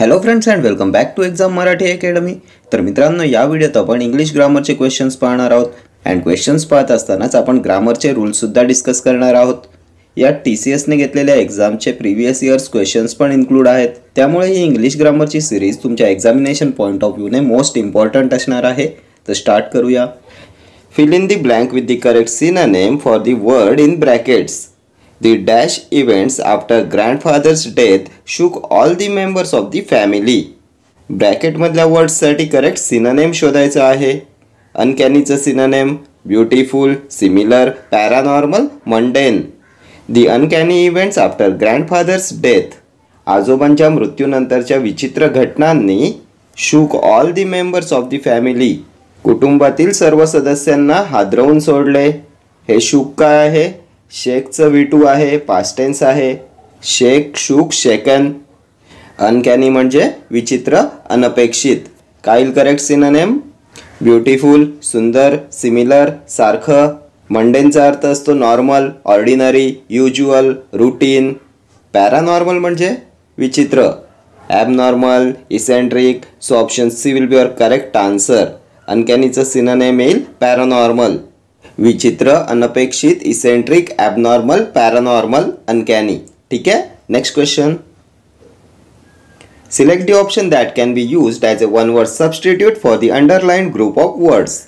Hello friends and welcome back to exam Marathi academy. तर मित्रांनो, या व्हिडिओत आपण इंग्लिश ग्रामरचे क्वेश्चन्स पाहणार आहोत. अँड क्वेश्चन्स पाहत असतानाच आपण ग्रामरचे रूल्ससुद्धा डिस्कस करणार आहोत. यात TCSने घेतलेल्या एक्झामचे प्रिव्हियस इयर्स क्वेश्चन्स पण इन्क्लूड आहेत. त्यामुळे ही इंग्लिश ग्रामरची सिरीज तुमच्या एक्झामिनेशन पॉईंट ऑफ व्ह्यूने मोस्ट इम्पॉर्टंट असणार आहे. तर स्टार्ट करूया. Fill in the blank with the correct synonym for the word in brackets. The dash events after grandfather's death shook all the members of the family. Bracket मधल्या वर्ड्ससाठी correct synonym शोधायचा आहे. अनकॅनीचं synonym beautiful, similar, paranormal, mundane. The uncanny events after grandfather's death. आजोबांच्या मृत्यूनंतरच्या विचित्र घटनांनी shook all the members of the family. कुटुंबातील सर्व सदस्यांना हादरवून सोडले. हे शूक काय आहे? शेकचं V2 आहे, पास्ट टेन्स आहे. शेक, शूक, शेकन. अनकॅनी म्हणजे विचित्र, अनपेक्षित. काय करेक्ट सिनोनिम? ब्युटिफुल, सुंदर, सिमिलर, सारखं. मंडेनचा अर्थ असतो normal, ordinary, usual, routine. Paranormal म्हणजे विचित्र. Abnormal, eccentric. So option C will be your correct answer. अनकॅनीचं सिनोनिम येईल पॅरानॉर्मल. विचित्र, अनपेक्षित, इसेंट्रिक, ॲबनॉर्मल, पॅरानॉर्मल, अनकॅनी. ठीक आहे. Next question. Select the option that can be used as a one word substitute for the underlined group of words.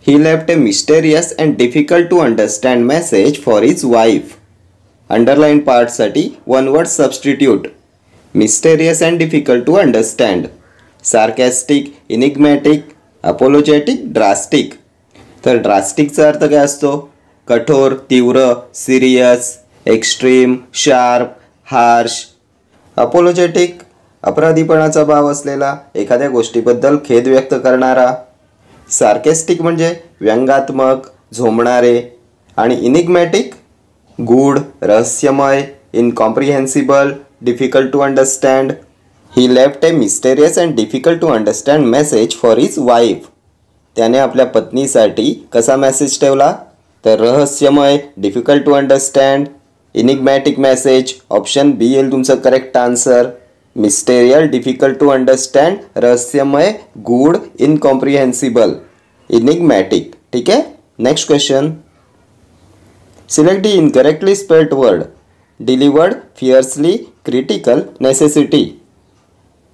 He left a mysterious and difficult to understand message for his wife. Underline पार्टसाठी one word substitute. Mysterious and difficult to understand. Sarcastic, enigmatic, apologetic, drastic. तर ड्रास्टिकचा अर्थ काय असतो? कठोर, तीव्र, serious, extreme, sharp, harsh. Apologetic, अपराधीपणाचा भाव असलेला, एखाद्या गोष्टीबद्दल खेद व्यक्त करणारा. सार्केस्टिक म्हणजे व्यंगात्मक, झोंबणारे. आणि इनिग्मॅटिक, गूढ, रहस्यमय, incomprehensible, difficult to understand. He left a mysterious and difficult to understand message for his wife. त्याने आपल्या पत्नीसाठी कसा मेसेज ठेवला? तर रहस्यमय, difficult to understand, enigmatic message. Option बी येईल तुमचं correct answer. Mysterious, difficult to understand, रहस्यमय, गूढ, इनकॉम्प्रिहेन्सिबल, इनिग्मॅटिक. ठीक आहे. Next question. Select the incorrectly spelled word. Delivered, fiercely, critical, necessity.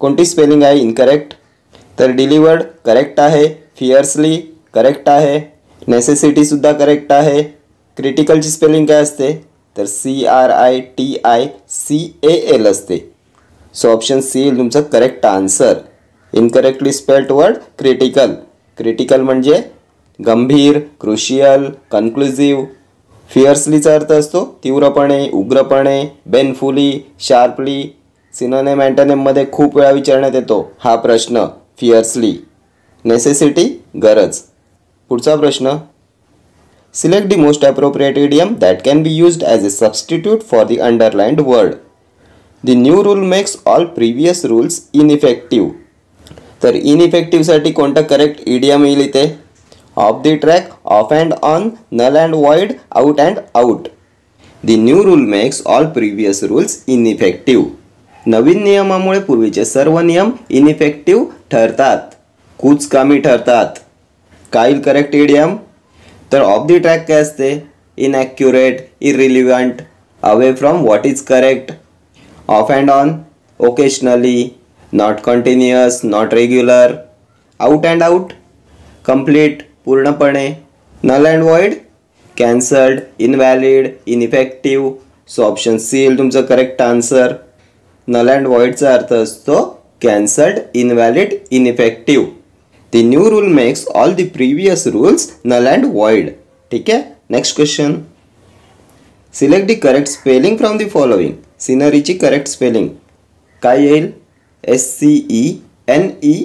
कोणती स्पेलिंग आहे इनकरेक्ट? तर डिलिवर्ड करेक्ट आहे, फियर्सली करेक्ट आहे, नेसेसिटीसुद्धा करेक्ट आहे. क्रिटिकलची स्पेलिंग काय असते? तर CRITICAL असते. सो ऑप्शन सी येईल तुमचं correct answer. Incorrectly spelled word critical. Critical म्हणजे गंभीर, क्रुशियल, कन्क्लुझिव्ह. फियर्सलीचा अर्थ असतो तीव्रपणे, उग्रपणे, बेनफुली, शार्पली. सिनोनिम अँटोनिममध्ये खूप वेळा विचारण्यात येतो हा प्रश्न, फियर्सली. नेसेसिटी, गरज. पुढचा प्रश्न. Select the most appropriate idiom that can be used as a substitute for the underlined word. The new rule makes all previous rules ineffective. तर इनइफेक्टिव्हसाठी कोणतं करेक्ट इडियम येईल इथे? Off the track, off and on, null and void, out and out. The new rule makes all previous rules ineffective. नवीन नियमामुळे पूर्वीचे सर्व नियम इनइफेक्टिव्ह ठरतात, कुचकामी ठरतात. काय करेक्ट इडियम? तर ऑफ द ट्रॅक काय असते? Inaccurate, irrelevant, away from what is correct. Off and on, occasionally, not continuous, not regular. Out and out, complete, पूर्णपणे. Null and void, cancelled, invalid, ineffective. So option C येईल तुमचं correct answer. Null and वॉइडचा अर्थ असतो cancelled, invalid, ineffective. The new rule makes all the previous rules null and void. ठीक आहे. Next question. Select the correct spelling from the following. सिनरीची correct spelling काय येईल? SCENERY,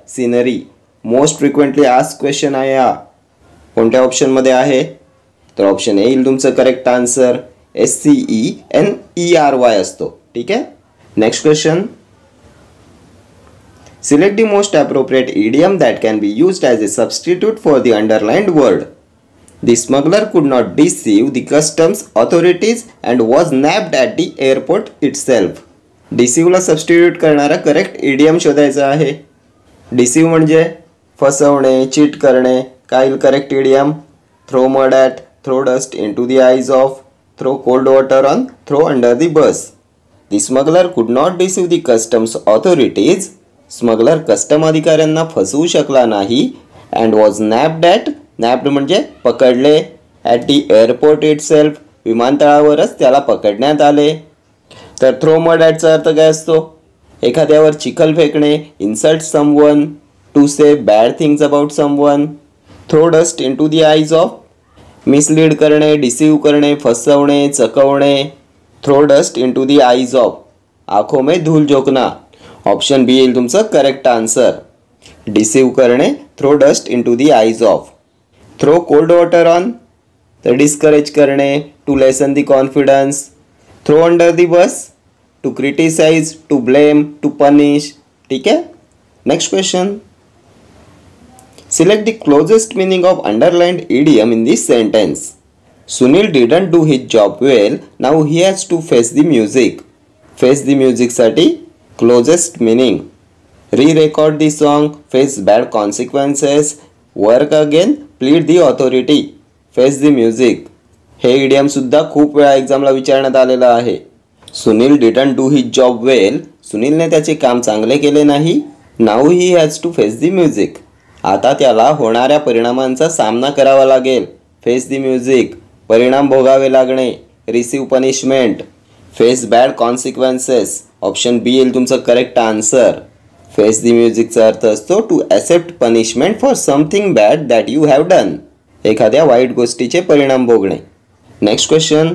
scenery. Most frequently asked question आहे हा. कोणत्या ऑप्शनमध्ये आहे? तर ऑप्शन ए येईल तुमचं करेक्ट आन्सर. SCENERY असतो. ठीक आहे. Next question. Select the most appropriate idiom that can be used as a substitute for the underlined word. The smuggler could not deceive the customs authorities and was nabbed at the airport itself. डिसीव्हला substitute करणारा correct idiom शोधायचा आहे. Deceive म्हणजे फसवणे, cheat करणे. काय येईल correct idiom? Throw mud at, throw dust into the eyes of, throw cold water on, throw under the bus. The smuggler could not deceive the customs authorities. Smuggler custom अधिकाऱ्यांना फसवू शकला नाही. And was nabbed at, nabbed म्हणजे पकडले, at the airport itself, विमानतळावरच त्याला पकडण्यात आले. तर थ्रो मड ॲटचा अर्थ काय असतो? एखाद्यावर चिखल फेकणे, insult someone, to say bad things about someone. Throw dust into the eyes of, mislead करणे, डिसीव्ह करणे, फसवणे, चकवणे. Throw dust into the eyes of, आंखों में धूल झोंकना. ऑप्शन बी येईल तुमचं करेक्ट आन्सर. डिसीव्ह करणे, throw dust into the eyes of. Throw cold water on, तर डिस्करेज करणे, to lessen the confidence. Throw under the bus, to criticise, to blame, to punish. ठीक आहे. Next question. Select the closest meaning of underlined idiom in this sentence. Sunil didn't do his job well. Now he has to face the music. Face the music साठी closest meaning. Re-record the song. Face bad consequences. Work again. Plead the authority. Face the music. हे idiom सुद्धा खूप वेळा एक्झामला विचारण्यात आलेला आहे. Sunil didn't do his job well. सुनीलने त्याचे काम चांगले केले नाही. Now he has to face the music. आता त्याला होणाऱ्या परिणामांचा सामना करावा लागेल. फेस दी म्युझिक, परिणाम भोगावे लागणे. Receive punishment, face bad consequences. Option बी येईल तुमचं करेक्ट आन्सर. फेस दी म्युझिकचा अर्थ असतो to accept punishment for something bad that you have done. एखाद्या वाईट गोष्टीचे परिणाम भोगणे. Next question.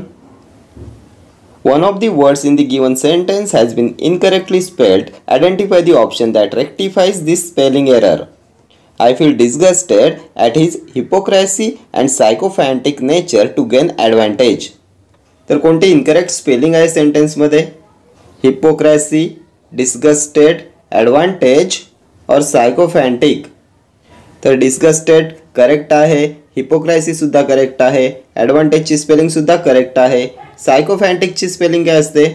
One of the words in the given sentence has been incorrectly spelled. Identify the option that rectifies this spelling error. I feel disgusted at his hypocrisy and sycophantic nature to gain advantage. तर कोणते incorrect spelling आहे सेंटेन्समध्ये? हिपोक्रॅसी, disgusted, advantage और सायकोफॅन्टिक. तर disgusted correct आहे, हिपोक्रॅसीसुद्धा correct आहे, ॲडव्हान्टेजची स्पेलिंगसुद्धा correct आहे. सायकोफॅन्टिकची spelling काय असते?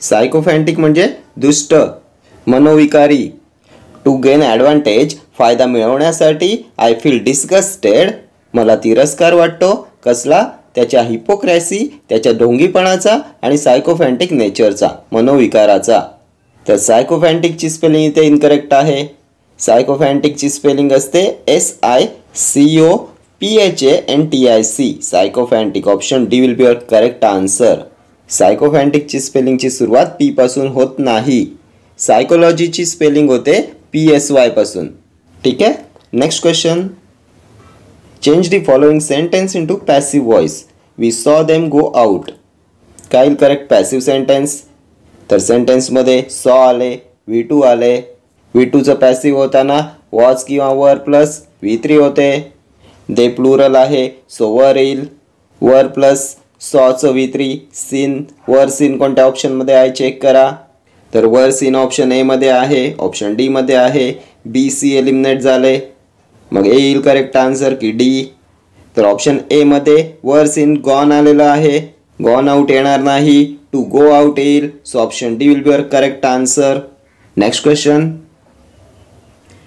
सायकोफॅन्टिक म्हणजे दुष्ट, मनोविकारी. टू गेन ॲडव्हान्टेज, फायदा मिळवण्यासाठी. आय फील डिस्गस्टेड, मला तिरस्कार वाटतो. कसला? त्याच्या हिपोक्रॅसी, त्याच्या ढोंगीपणाचा आणि सायकोफॅन्टिक नेचरचा, मनोविकाराचा. तर सायकोफॅन्टिकची स्पेलिंग इथे इनकरेक्ट आहे. सायकोफॅन्टिकची स्पेलिंग असते SICOPHANTIC. Sycophantic. Option D will be your correct answer. सायकोफॅन्टिकची स्पेलिंगची सुरुवात पी पासून होत नाही. सायकोलॉजीची स्पेलिंग होते PSY पासून. ठीक आहे. Next question. Change the following sentence into passive voice. We saw them go out. काय येईल करेक्ट पॅसिव्ह सेंटेन्स? तर सेंटेन्समध्ये सॉ आले, V2 आले. V2चं पॅसिव्ह होताना वॉज किंवा वर प्लस V3 होते. दे प्लुरल आहे, सो वर येईल. वर प्लस सॉचं V3. सीन, वर सीन कोणत्या ऑप्शनमध्ये आहे चेक करा. तर वर सीन ऑप्शन ए मध्ये आहे, ऑप्शन डी मध्ये आहे. बी सी एलिमिनेट झाले. मग ए येईल करेक्ट आन्सर की डी. तर ऑप्शन ए मध्ये वर सीन गॉन आलेलं आहे. गॉन आउट येणार नाही, टू गो आउट येईल. So option D will be your correct answer. Next question.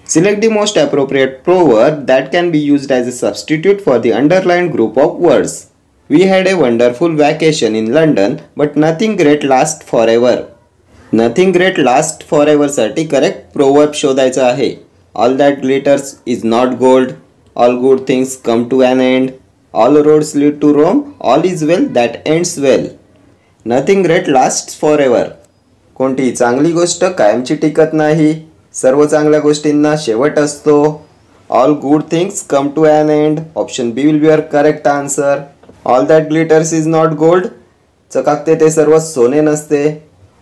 Select the most appropriate proverb that can be used as a substitute for the underlined group of words. We had a wonderful vacation in London, but nothing great lasts forever. Nothing great lasts forever साठी correct proverb शोधायचा आहे. All that glitters is not gold. All good things come to an end. All roads lead to Rome. All is well that ends well. Nothing great lasts forever. कोणतीही चांगली गोष्ट कायमची टिकत नाही. सर्व चांगल्या गोष्टींना शेवट असतो. All good things come to an end. Option B will be your correct answer. All that glitters is not gold. चकाकते ते सर्व सोने नसते.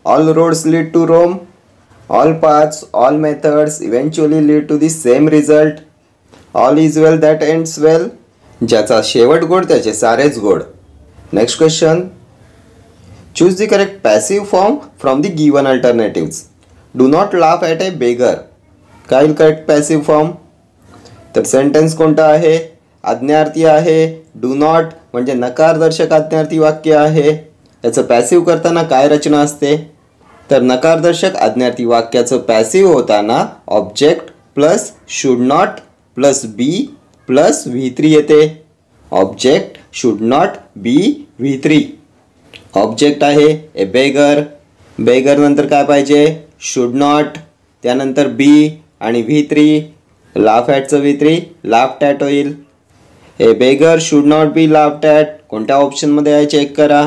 All roads lead to Rome. All paths, all methods eventually lead to the same result. All is well that ends well. ज्याचा शेवट गोड त्याचे सारेच गोड. Next question. Choose the correct passive form from the given alternatives. Do not laugh at a beggar. काय correct passive form? तर sentence कोणता आहे? आज्ञार्थी आहे. डू नॉट म्हणजे नकारदर्शक आज्ञार्थी वाक्य आहे. याचं पॅसिव्ह करताना काय रचना असते? तर नकारदर्शक आज्ञार्थी वाक्याचं पॅसिव्ह होताना object plus should not plus be plus V3 येते. Object should not be V3. Object आहे ए बेगर. बेगर नंतर काय पाहिजे? शुड नॉट, त्यानंतर बी आणि V3. Laugh ॲटचं V3 laughed at होईल. A beggar should not be laughed at कोणत्या ऑप्शनमध्ये आहे चेक करा.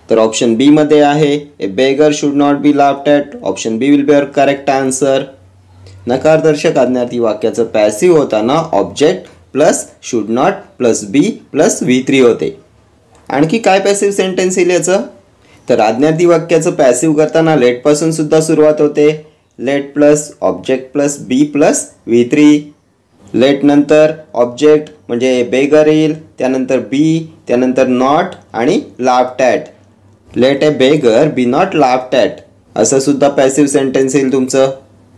तर ऑप्शन बी मध्ये आहे. A beggar should not be laughed at. Option B will be your correct answer. नकारदर्शक आज्ञार्थी वाक्याचं पॅसिव्ह होताना object plus should not plus be plus V3 होते. आणखी काय पॅसिव्ह सेंटेन्स येईल याचं? तर आज्ञार्थी वाक्याचं पॅसिव्ह करताना लेटपासून सुद्धा सुरुवात होते. Let plus object plus be plus V3. Let नंतर ऑब्जेक्ट म्हणजे ए बेगर येईल, त्यानंतर बी, त्यानंतर नॉट आणि laughed at. Let a beggar be not laughed at असं सुद्धा पॅसिव्ह सेंटेन्स येईल तुमचं.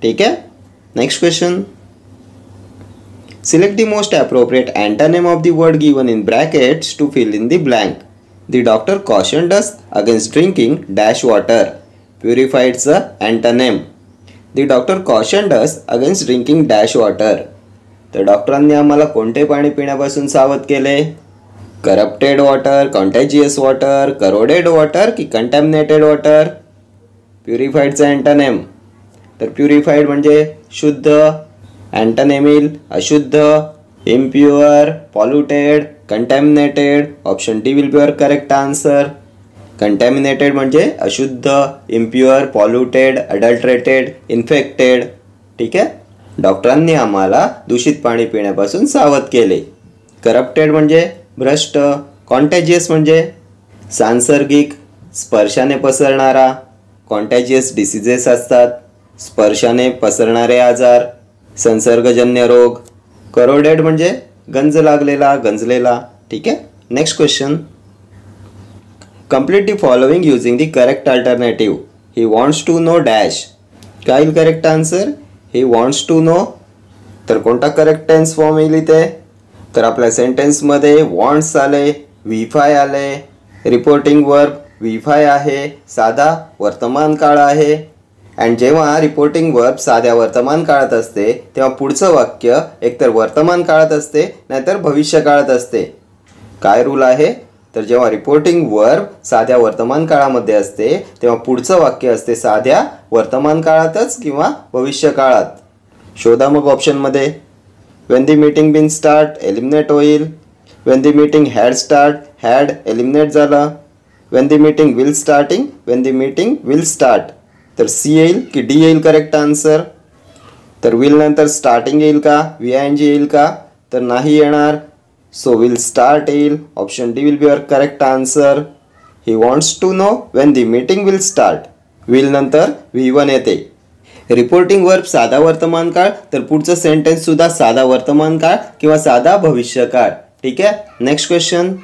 ठीक आहे. Next question. Select the most appropriate antonym of the word given in brackets to fill in the blank. The doctor cautioned us against drinking dash water. प्युरिफाईडचं antonym. The doctor cautioned us against drinking dash water. तर डॉक्टरांनी आम्हाला कोणते पाणी पिण्यापासून सावध केले? Corrupted water, contagious water, corroded water की कंटॅमिनेटेड वॉटर. प्युरिफाईडचं अँटोनिम. तर प्युरिफाईड म्हणजे शुद्ध, अँटोनिम येईल अशुद्ध, impure, polluted, contaminated. Option D will be your correct answer. Contaminated म्हणजे अशुद्ध, इम्प्युअर, पॉल्युटेड, अडल्ट्रेटेड, इन्फेक्टेड. ठीक आहे. डॉक्टरांनी आम्हाला दूषित पाणी पिण्यापासून सावध केले. करप्टेड म्हणजे भ्रष्ट, कॉन्टॅजियस म्हणजे सांसर्गिक, स्पर्शाने पसरणारा. कॉन्टॅजियस डिसीजेस असतात, स्पर्शाने पसरणारे आजार, संसर्गजन्य रोग. करोडेड म्हणजे गंज लागलेला, गंजलेला. ठीक आहे. Next question. Complete the following using the correct alternative. He wants to know dash. काय येईल correct answer? He wants to know. तर कोणता करेक्ट टेन्स फॉर्म येईल इथे? तर आपल्या सेंटेन्समध्ये वॉन्ट्स आले, V5 आले, रिपोर्टिंग वर्ब V5 आहे, साधा वर्तमान काळ आहे. आणि जेव्हा रिपोर्टिंग वर्ब साध्या वर्तमान काळात असते तेव्हा पुढचं वाक्य एकतर वर्तमान काळात असते नाहीतर भविष्य काळात असते. काय रूल आहे? तर जेव्हा रिपोर्टिंग वर्ब साध्या वर्तमान काळामध्ये असते तेव्हा पुढचं वाक्य असते साध्या वर्तमान काळातच किंवा भविष्य काळात. शोधा मग ऑप्शनमध्ये. When the meeting been start eliminate होईल. When the meeting had start had eliminate झालं. When the meeting will starting when the meeting will start. तर सी येईल की डी येईल करेक्ट आन्सर? तर विल नंतर स्टार्टिंग येईल का, VING येईल का? तर नाही येणार. सो विल स्टार्ट येईल. Option D will be your correct answer. He wants to know when the meeting will start. Will नंतर V1 येते. रिपोर्टिंग वर्ब साधा वर्तमान काळ, तर पुढचं सेंटेन्स सुद्धा साधा वर्तमान काळ किंवा साधा भविष्य काळ. ठीक आहे. Next question.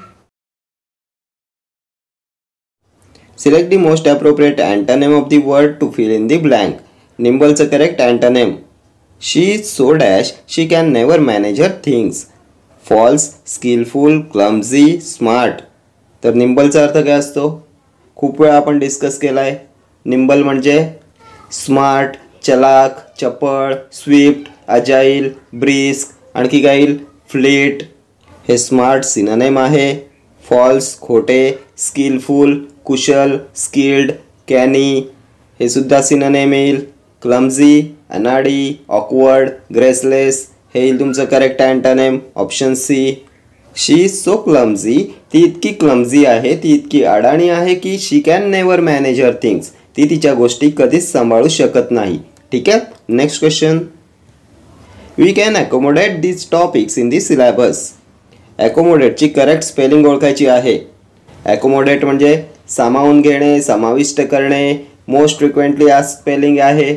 Select the most appropriate antonym of the word to fill in the blank. निम्बलचं correct antonym. She is so dash she can never manage her things. False, skilful, clumsy, smart. तर निम्बलचा अर्थ काय असतो? खूप वेळा आपण discuss केला आहे. निम्बल म्हणजे स्मार्ट, चलाक, चपळ, स्विफ्ट, अजाईल, ब्रिस्क. आणखी काय येईल? फ्लीट. हे स्मार्ट सिनोनिम आहे. फॉल्स खोटे, स्किलफुल कुशल, स्किल्ड, कॅनी हे सुद्धा सिनोनिम येईल. क्लमझी अनाडी, ऑकवर्ड, ग्रेसलेस हे येईल तुमचं correct antonym. Option C. She is so clumsy, ती इतकी क्लमझी आहे, ती इतकी अडाणी आहे की she can never manage her things, ती तिच्या गोष्टी कधीच सांभाळू शकत नाही. ठीक आहे. Next question. We can accommodate this topics in the syllabus. ॲकोमोडेटची करेक्ट स्पेलिंग ओळखायची आहे. ॲकोमोडेट म्हणजे सामावून घेणे, समाविष्ट करणे. मोस्ट फ्रिक्वेंटली आज स्पेलिंग आहे.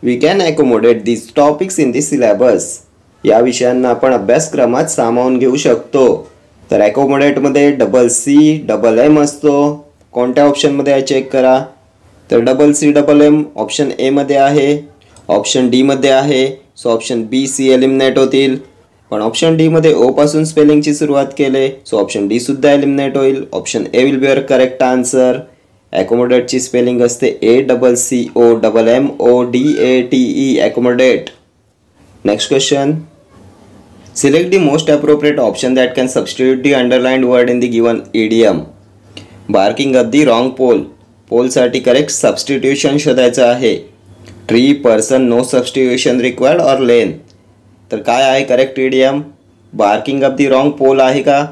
We can accommodate this topics in the syllabus. या विषयांना आपण अभ्यासक्रमात सामावून घेऊ शकतो. तर ॲकोमोडेटमध्ये CCMM असतो. कोणत्या ऑप्शनमध्ये आहे चेक करा. तर CCMM ऑप्शन ए मध्ये आहे, ऑप्शन डी मध्ये आहे. So option B C eliminate होतील. पण ऑप्शन डी मध्ये ओ पासून स्पेलिंगची सुरुवात केले, सो ऑप्शन डी सुद्धा एलिमिनेट होईल. Option A will be your correct answer. ॲकोमोडेटची स्पेलिंग असते ACCOMMODATE accommodate. Next question. Select the most appropriate option that can substitute the underlined word in the given idiom. Barking up the wrong pole. पोलसाठी correct substitution शोधायचं आहे. Tree, person, no substitution required or lane. तर काय आहे correct idiom? Barking up the wrong pole आहे का?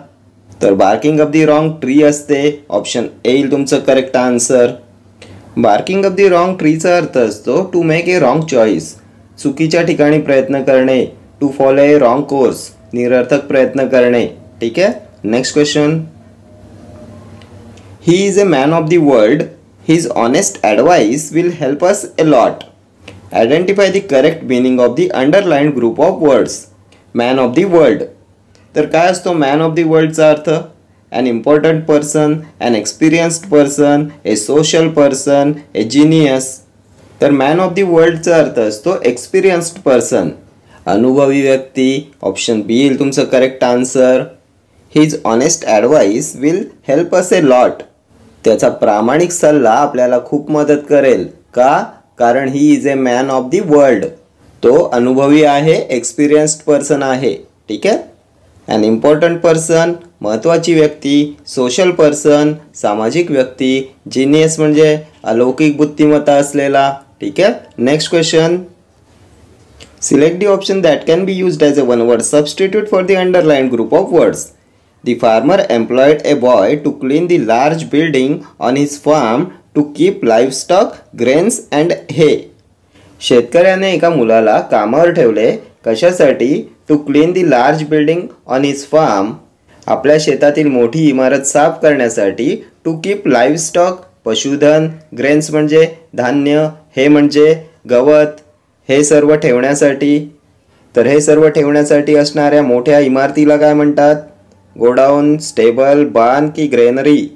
तर barking up the wrong tree असते. ऑप्शन ए येईल तुमचं correct answer. Barking up the wrong ट्रीचा अर्थ असतो to make a wrong choice. चुकीच्या ठिकाणी प्रयत्न करणे. To follow a wrong course. निरर्थक प्रयत्न करणे. ठीक आहे. Next question. He is a man of the world. His honest advice will help us a lot. Identify the correct meaning of the underlined group of words. Man of the world. तर काय असतो man of the वर्ल्डचा अर्थ? An important person, an experienced person, a social person, a genius. तर man of the वर्ल्डचा अर्थ असतो experienced person, अनुभवी व्यक्ती. ऑप्शन बी येईल तुमचं correct answer. His honest advice will help us a lot. त्याचा प्रामाणिक सल्ला आपल्याला खूप मदत करेल. का? कारण ही is a man of the world. तो अनुभवी आहे, एक्सपिरियन्स्ड पर्सन आहे. ठीक आहे. ॲन इम्पॉर्टंट पर्सन, महत्त्वाची व्यक्ती. सोशल पर्सन, सामाजिक व्यक्ती. जिनियस म्हणजे अलौकिक बुद्धिमत्ता असलेला. ठीक आहे. Next question. Select the option that can be used as a one word substitute for the underlined group of words. The farmer employed a boy to clean the large building on his farm to keep livestock, grains and hay. शेतकऱ्याने एका मुलाला कामावर ठेवले. कशासाठी? To clean the large building on his farm. आपल्या शेतातील मोठी इमारत साफ करण्यासाठी. टू कीप लाईव्हस्टॉक, पशुधन. ग्रेन्स म्हणजे धान्य. हे म्हणजे गवत. हे सर्व ठेवण्यासाठी. तर हे सर्व ठेवण्यासाठी असणाऱ्या मोठ्या इमारतीला काय म्हणतात? गोडाऊन, स्टेबल, बार्न की ग्रेनरी.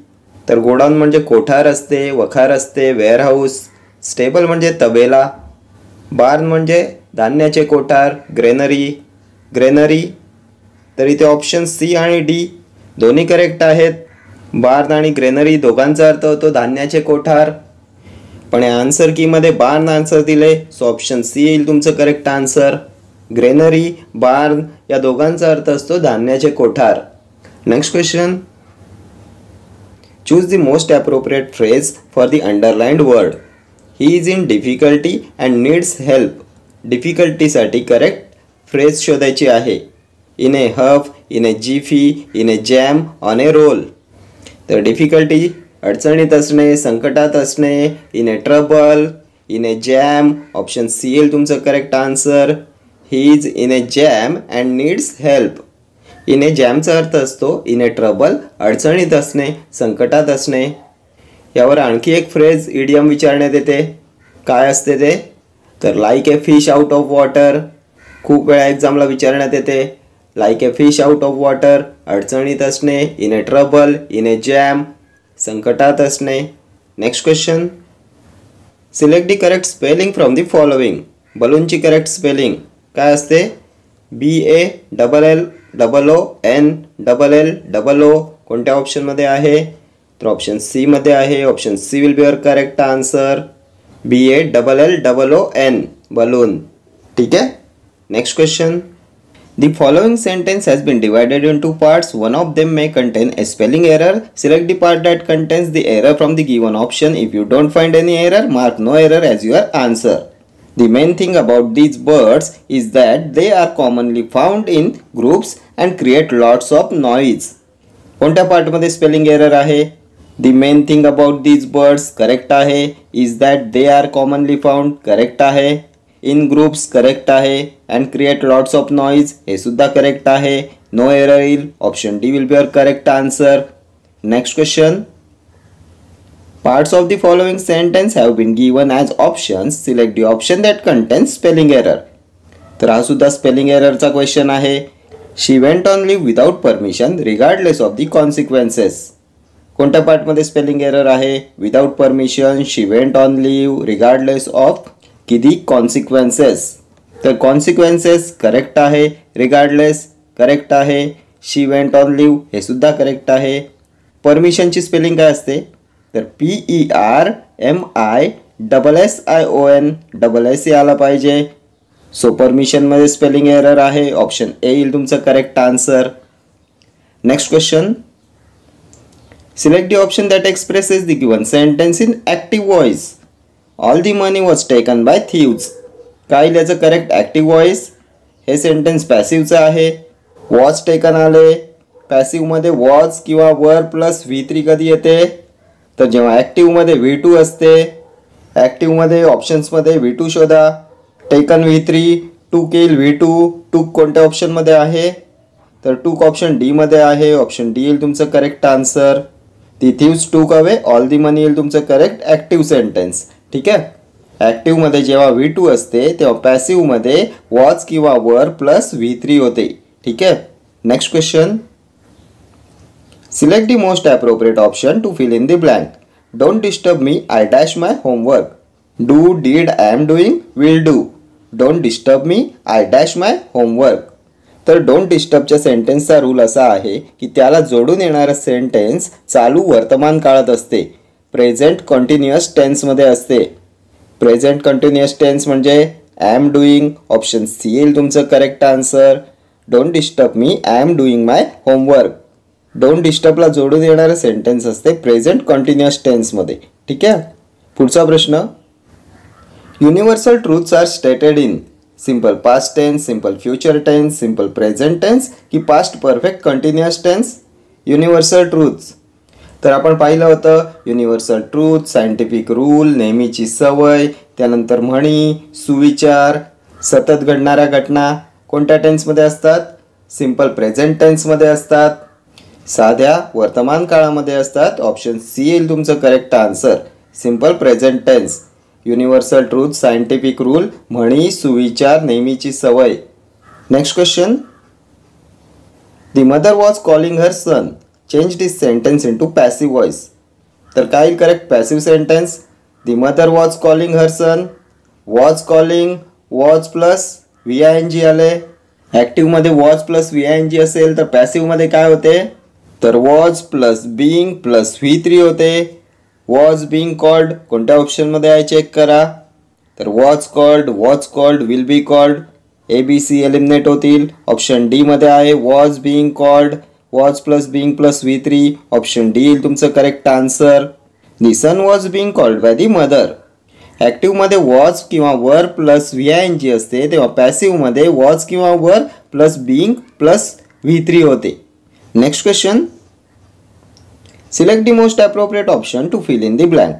तर गोडाऊन म्हणजे कोठार असते, वखार असते, वेअरहाऊस. स्टेबल म्हणजे तबेला. बार्न म्हणजे धान्याचे कोठार. ग्रेनरी. तर इथे ऑप्शन सी आणि डी दोन्ही करेक्ट आहेत. बार्न आणि ग्रेनरी दोघांचा अर्थ होतो धान्याचे कोठार. पण या आन्सर कीमध्ये बार्न आन्सर दिले. सो ऑप्शन सी येईल तुमचं करेक्ट आन्सर. ग्रेनरी, बार्न या दोघांचा अर्थ असतो धान्याचे कोठार. Next question. Choose the most appropriate phrase for the underlined word. He is in difficulty and needs help. Difficulty साठी करेक्ट फ्रेज शोधायची आहे. In a huff, in a jiffy, in a jam, on a roll. तर difficulty अडचणीत असणे, संकटात असणे. In a trouble, in a jam. Option C येईल तुमचं correct answer. He is in a jam and needs help. In a जॅमचा अर्थ असतो इन ए ट्रबल, अडचणीत असणे, संकटात असणे. यावर आणखी एक फ्रेज इडियम विचारण्यात येते. काय असते ते? तर like a fish out of water. खूप वेळा एक्झामला विचारण्यात येते. Like a fish out of water, अडचणीत असणे. In a trouble, in a jam, संकटात असणे. Next question. Select the correct spelling from the following. बलूनची करेक्ट स्पेलिंग काय असते? BALLONLLO. कोणत्या ऑप्शनमध्ये आहे? तर ऑप्शन सी मध्ये आहे. Option C will be your correct answer. BALLLON, balloon. ठीक आहे. Next question. The following sentence has been divided into parts. One of them may contain a spelling error. Select the part that contains the error from the given option. If you don't find any error, mark no error as your answer. The main thing about these birds is that they are commonly found in groups and create lots of noise. कोणत्या पार्टमध्ये spelling error आहे? The main thing about these birds correct आहे. is that they are commonly found correct आहे. in groups correct आहे. and create lots of noise हे सुद्धा correct आहे. no error येईल. Option D will be your correct answer. Next question. Parts of the following sentence have been given as options. Select the option that contains spelling error. तर हा सुद्धा spelling एररचा question आहे. She went on leave without permission regardless of the consequences. कोणत्या पार्टमध्ये spelling error आहे? Without permission, she went on leave, regardless of की दी consequences. तर consequences correct आहे. रिगार्डलेस करेक्ट आहे. शी वेंट ऑन लीव हे सुद्धा करेक्ट आहे. परमिशनची स्पेलिंग काय असते? तर PERMISSION आला पाहिजे. सो परमिशनमध्ये स्पेलिंग एरर आहे. ऑप्शन ए येईल तुमचं correct answer. Next question. Select the option that expresses the given sentence in active voice. All the money was taken by thieves. काय येईल याचं करेक्ट ॲक्टिव्ह व्हॉइस? हे सेंटेन्स पॅसिव्हचं आहे. वॉज टेकन आले. पॅसिव्हमध्ये was किंवा वर प्लस V3 कधी येते? तर जेव्हा ॲक्टिव्हमध्ये V2 असते. ॲक्टिव्हमध्ये ऑप्शन्समध्ये V2 शोधा. टेकन V3, टूक येईल V2. टूक कोणत्या ऑप्शनमध्ये आहे? तर टूक ऑप्शन डी मध्ये आहे. ऑप्शन डी येईल तुमचं करेक्ट आन्सर. दी थीव्स टूक अवे ऑल दी मनी येईल तुमचं करेक्ट ॲक्टिव्ह सेंटेन्स. ठीक आहे. ॲक्टिव्हमध्ये जेव्हा V2 असते तेव्हा पॅसिव्हमध्ये वॉज किंवा वर प्लस V3 होते. ठीक आहे. Next question. Select the most appropriate option to fill in the blank. Don't disturb me, I dash my homework. Do, did, I am doing, will do. Don't disturb me, I dash my homework. तर don't डिस्टर्बच्या सेंटेन्सचा rule असा आहे की त्याला जोडून येणारं sentence चालू वर्तमान काळात असते. प्रेझेंट कंटिन्युअस टेन्समध्ये असते. प्रेझेंट कंटिन्युअस टेन्स म्हणजे I am doing. Option C येईल तुमचं correct answer. Don't disturb me, I am doing my homework. Don't डिस्टर्बला जोडून येणारं सेंटेन्स असते प्रेझेंट कंटिन्युअस टेन्समध्ये. ठीक आहे. पुढचा प्रश्न. Universal truths are stated in simple past tense, simple future tense, simple present tense की past perfect continuous tense? Universal truths. तर आपण पाहिलं होतं युनिव्हर्सल ट्रूथ, सायंटिफिक रूल, नेहमीची सवय, त्यानंतर म्हणी, सुविचार, सतत घडणाऱ्या घटना कोणत्या टेन्समध्ये असतात? सिंपल प्रेझेंट टेन्समध्ये असतात. साध्या वर्तमान काळामध्ये असतात. ऑप्शन सी येईल तुमचं correct answer. Simple present tense. Universal truth, scientific rule, म्हणी, सुविचार, नेहमीची सवय. Next question. The mother was calling her son. Change this sentence into passive voice. तर काय येईल correct passive sentence? The mother was calling her son. Was calling, was plus VING आले. ॲक्टिव्हमध्ये was plus VING असेल तर पॅसिव्हमध्ये काय होते? तर was plus being plus V3 होते. वॉज बिईंग कॉल्ड कोणत्या ऑप्शनमध्ये आहे चेक करा. तर was called, will be called, ABC eliminate होतील. ऑप्शन डी मध्ये आहे was being called. Was plus being plus V3. Option D येईल तुमचं correct answer. The sun was being called by the mother. ॲक्टिव्हमध्ये वॉज किंवा were plus VING असते तेव्हा पॅसिव्हमध्ये was किंवा were plus being plus V3 होते. Next question. Select the most appropriate option to fill in the blank.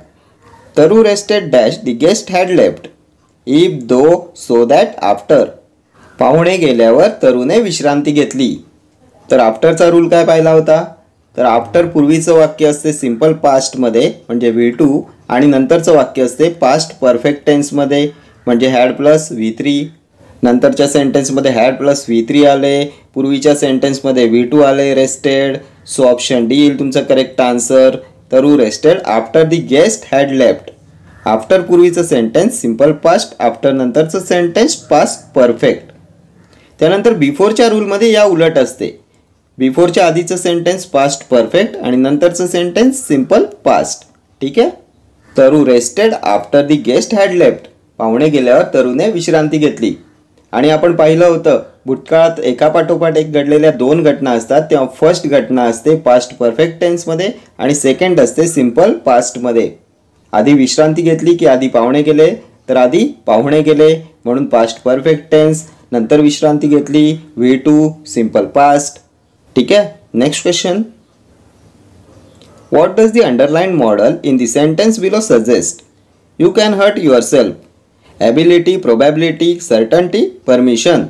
Taru rested dash the guest had left. If, though, so that, after. पाहुणे गेल्यावर तरुने विश्रांती घेतली. तर आफ्टरचा rule काय पाहिला होता? तर आफ्टर पूर्वीचं वाक्य असते सिंपल पास्टमध्ये म्हणजे V2 आणि नंतरचं वाक्य असते पास्ट परफेक्ट टेन्समध्ये म्हणजे हॅड प्लस V3. नंतरच्या सेंटेन्समध्ये हॅड प्लस V3 आले. पूर्वीच्या सेंटेन्समध्ये V2 आले रेस्टेड. सो ऑप्शन डी येईल तुमचं करेक्ट आन्सर. तरू rested after the guest had left. After पूर्वीचं सेंटेन्स सिंपल पास्ट, आफ्टर नंतरचं सेंटेन्स पास्ट परफेक्ट. त्यानंतर बिफोरच्या रूलमध्ये या उलट असते. बिफोरच्या आधीचं सेंटेन्स पास्ट परफेक्ट आणि नंतरचं सेंटेन्स सिंपल पास्ट. ठीक आहे. तरू rested after the guest had left. पाहुणे गेल्यावर तरूने विश्रांती घेतली. आणि आपण पाहिलं होतं भूतकाळात एकापाठोपाठ एक घडलेल्या दोन घटना असतात तेव्हा फर्स्ट घटना असते पास्ट परफेक्ट टेन्समध्ये आणि सेकंड असते सिंपल पास्टमध्ये. आधी विश्रांती घेतली की आधी पाहुणे गेले? तर आधी पाहुणे गेले म्हणून पास्ट परफेक्ट टेन्स. नंतर विश्रांती घेतली V2 सिंपल पास्ट. ठीक आहे. Next question. What does the underline modal in the sentence below suggest? You can hurt yourself. Ability, probability, certainty, permission.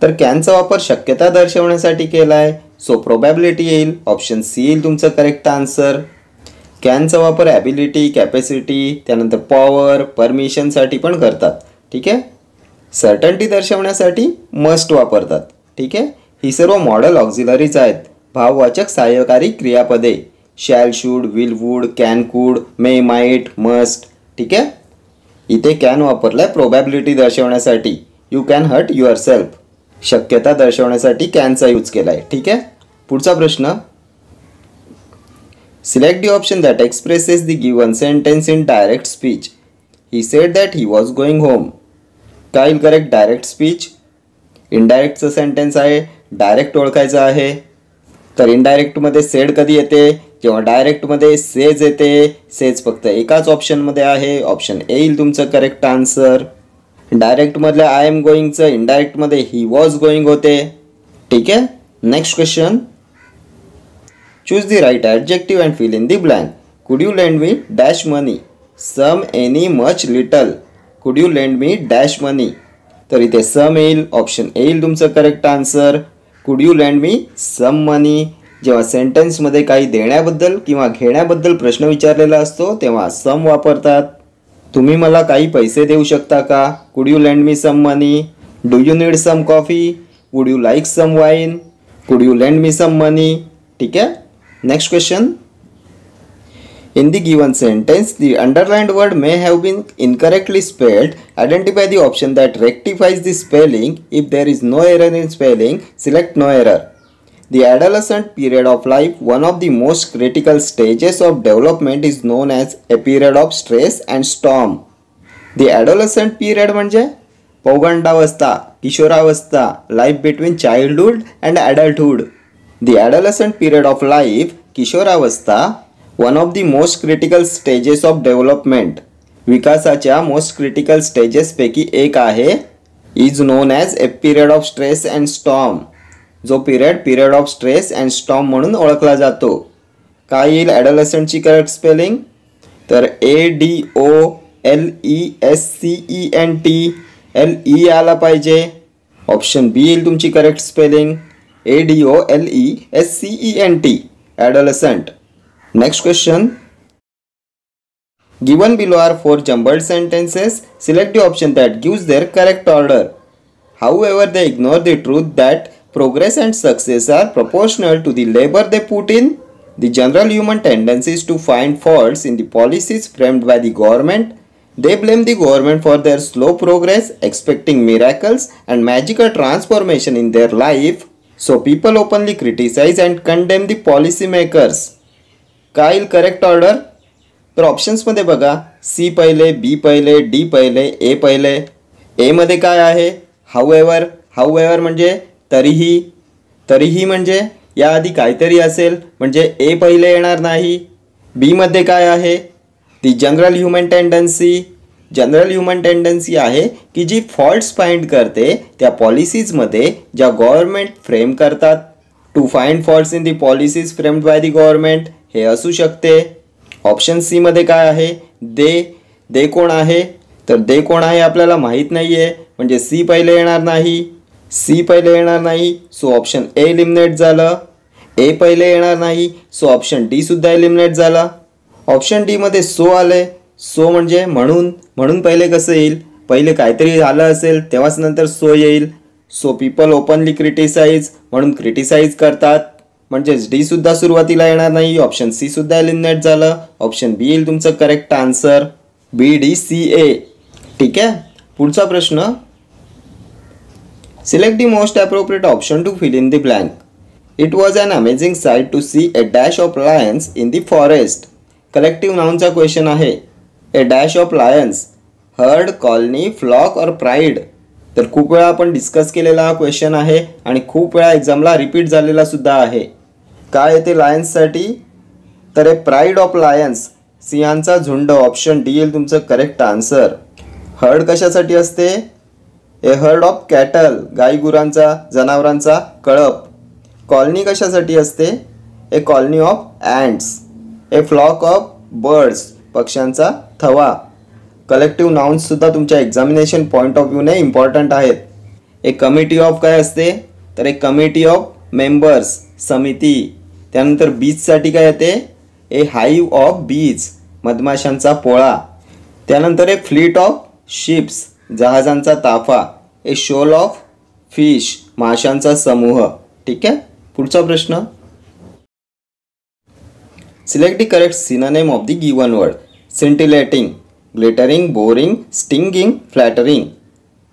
तर कॅनचा वापर शक्यता दर्शवण्यासाठी केला आहे. सो प्रोबॅबिलिटी येईल. ऑप्शन सी येईल तुमचं करेक्ट आन्सर. कॅनचा वापर ॲबिलिटी, कॅपॅसिटी, त्यानंतर पॉवर, परमिशनसाठी पण करतात. ठीक आहे. सर्टन्टी दर्शवण्यासाठी मस्ट वापरतात. ठीक आहे. ही सर्व मॉडल ऑक्झिलरीज आहेत. भाववाचक सहाय्यकारी क्रियापदे shall, should, will, would, can, could, may, might, must. ठीक आहे. इथे कॅन वापरलाय प्रोबॅबिलिटी दर्शवण्यासाठी. You can hurt yourself. शक्यता दर्शवण्यासाठी कॅनचा यूज केला आहे. ठीक आहे. पुढचा प्रश्न. Select the option that expresses the given sentence in direct speech. He said that he was going home. काय येईल करेक्ट? Direct speech. इनडायरेक्टचं सेंटेन्स आहे, डायरेक्ट ओळखायचं आहे. तर इनडायरेक्टमध्ये सेड कधी येते? जेव्हा डायरेक्टमध्ये सेज येते. सेज फक्त एकाच ऑप्शनमध्ये आहे. ऑप्शन ए येईल तुमचं करेक्ट आन्सर. डायरेक्टमधलं आय एम गोईंगचं इनडायरेक्टमध्ये ही वॉज गोईंग होते. ठीक आहे. Next question. Choose the right adjective and fill in the blank. Could you lend me dash money, some, any, much, little. Could you lend me dash money. तर इथे some येईल. Option ए येईल तुमचं correct answer. Could you lend me some money. जेव्हा सेंटेन्समध्ये काही देण्याबद्दल किंवा घेण्याबद्दल प्रश्न विचारलेला असतो तेव्हा सम वापरतात. तुम्ही मला काही पैसे देऊ शकता का? Could you lend me some money. Do you need some coffee. Would you like some wine. Could you lend me some money. ठीक आहे. Next question. In the given sentence, the underlined word may have been incorrectly spelled. Identify the option that rectifies the spelling. If there is no error in spelling, select no error. The adolescent period of life, one of the most critical stages of development, is known as a period of stress and storm. The adolescent period म्हणजे पौगंडावस्था, किशोरावस्था, life between childhood and adulthood. The adolescent period of life, किशोरावस्था, one of the most critical stages of development, विकासाच्या most critical स्टेजेसपैकी एक आहे. Is known as a period of stress and storm. जो period of stress and storm म्हणून ओळखला जातो. काय येईल ॲडोलेसंटची करेक्ट स्पेलिंग? तर ADOLESCENT. LE आला पाहिजे. ऑप्शन बी येईल तुमची correct spelling. ADOLESCENT, adolescent. Next question. Given below are 4 jumbled sentences. Select the option that gives their correct order. However, they ignore the truth that progress and success are proportional to the labor they put in. The general human tendency is to find faults in the policies framed by the government. They blame the government for their slow progress, expecting miracles and magical transformation in their life. So people openly criticize and condemn the policymakers. काय येईल correct order? तर ऑप्शन्समध्ये बघा, C पहिले, बी पहिले, D पहिले, ए पहिले. एमध्ये काय आहे? हाऊएव्हर म्हणजे तरीही म्हणजे याआधी काहीतरी असेल म्हणजे ए पहिले येणार नाही. बी मध्ये काय आहे? दी जनरल ह्युमन टेंडन्सी आहे की जी फॉल्ट्स फाइंड करते त्या पॉलिसीजमध्ये ज्या गव्हर्नमेंट फ्रेम करतात. To find faults in the policies framed by the government हे असू शकते. ऑप्शन सी मध्ये काय आहे? दे कोण आहे? तर दे कोण आहे आपल्याला माहीत नाही आहे म्हणजे सी पहिले येणार नाही. सो ऑप्शन ए एलिमिनेट झालं. ए पहिले येणार नाही सो ऑप्शन डी सुद्धा एलिमिनेट झाला. ऑप्शन डी मध्ये सो आले. सो म्हणजे म्हणून पहिले कसं येईल? पहिले काहीतरी झालं असेल तेव्हाच नंतर सो येईल. सो पीपल ओपनली क्रिटिसाइज म्हणून क्रिटिसाइज करतात म्हणजेच डी सुद्धा सुरुवातीला येणार नाही. ऑप्शन सी सुद्धा एलिमिनेट झालं. ऑप्शन बी येईल तुमचं करेक्ट आन्सर. BDCA. ठीक आहे. पुढचा प्रश्न. Select the most appropriate option to fill in the blank. It was an amazing sight to see a dash of lions in the forest. Collective noun question आहे. A dash of lions, herd, colony, flock or pride. तर खूप वेळा आपण discuss केलेला हा question आहे आणि खूप वेळा एक्झामला रिपीट झालेला सुद्धा आहे. काय येते लायन्ससाठी? तर ए प्राईड ऑफ लायन्स, सिंहांचा झुंड. ऑप्शन डी येईल तुमचं करेक्ट आन्सर. हर्ड कशासाठी असते? ए हर्ड ऑफ कॅटल, गाई गुरांचा, जनावरांचा कळप. कॉलनी कशासाठी असते? A colony of ants. A flock of birds, पक्ष्यांचा थवा. कलेक्टिव्ह नाउन्स सुद्धा तुमच्या एक्झामिनेशन पॉईंट ऑफ व्ह्यूने इम्पॉर्टंट आहेत. ए कमिटी ऑफ काय असते? तर ए कमिटी ऑफ मेंबर्स, समिती. त्यानंतर बीजसाठी काय येते? ए हाईव ऑफ बीज, मधमाशांचा पोळा. त्यानंतर ए फ्लीट ऑफ शिप्स, जहाजांचा ताफा. ए शोल ऑफ फिश, माशांचा समूह. ठीक आहे. पुढचा प्रश्न. Select the correct synonym of the given word. Scintillating, glittering, boring, stinging, flattering.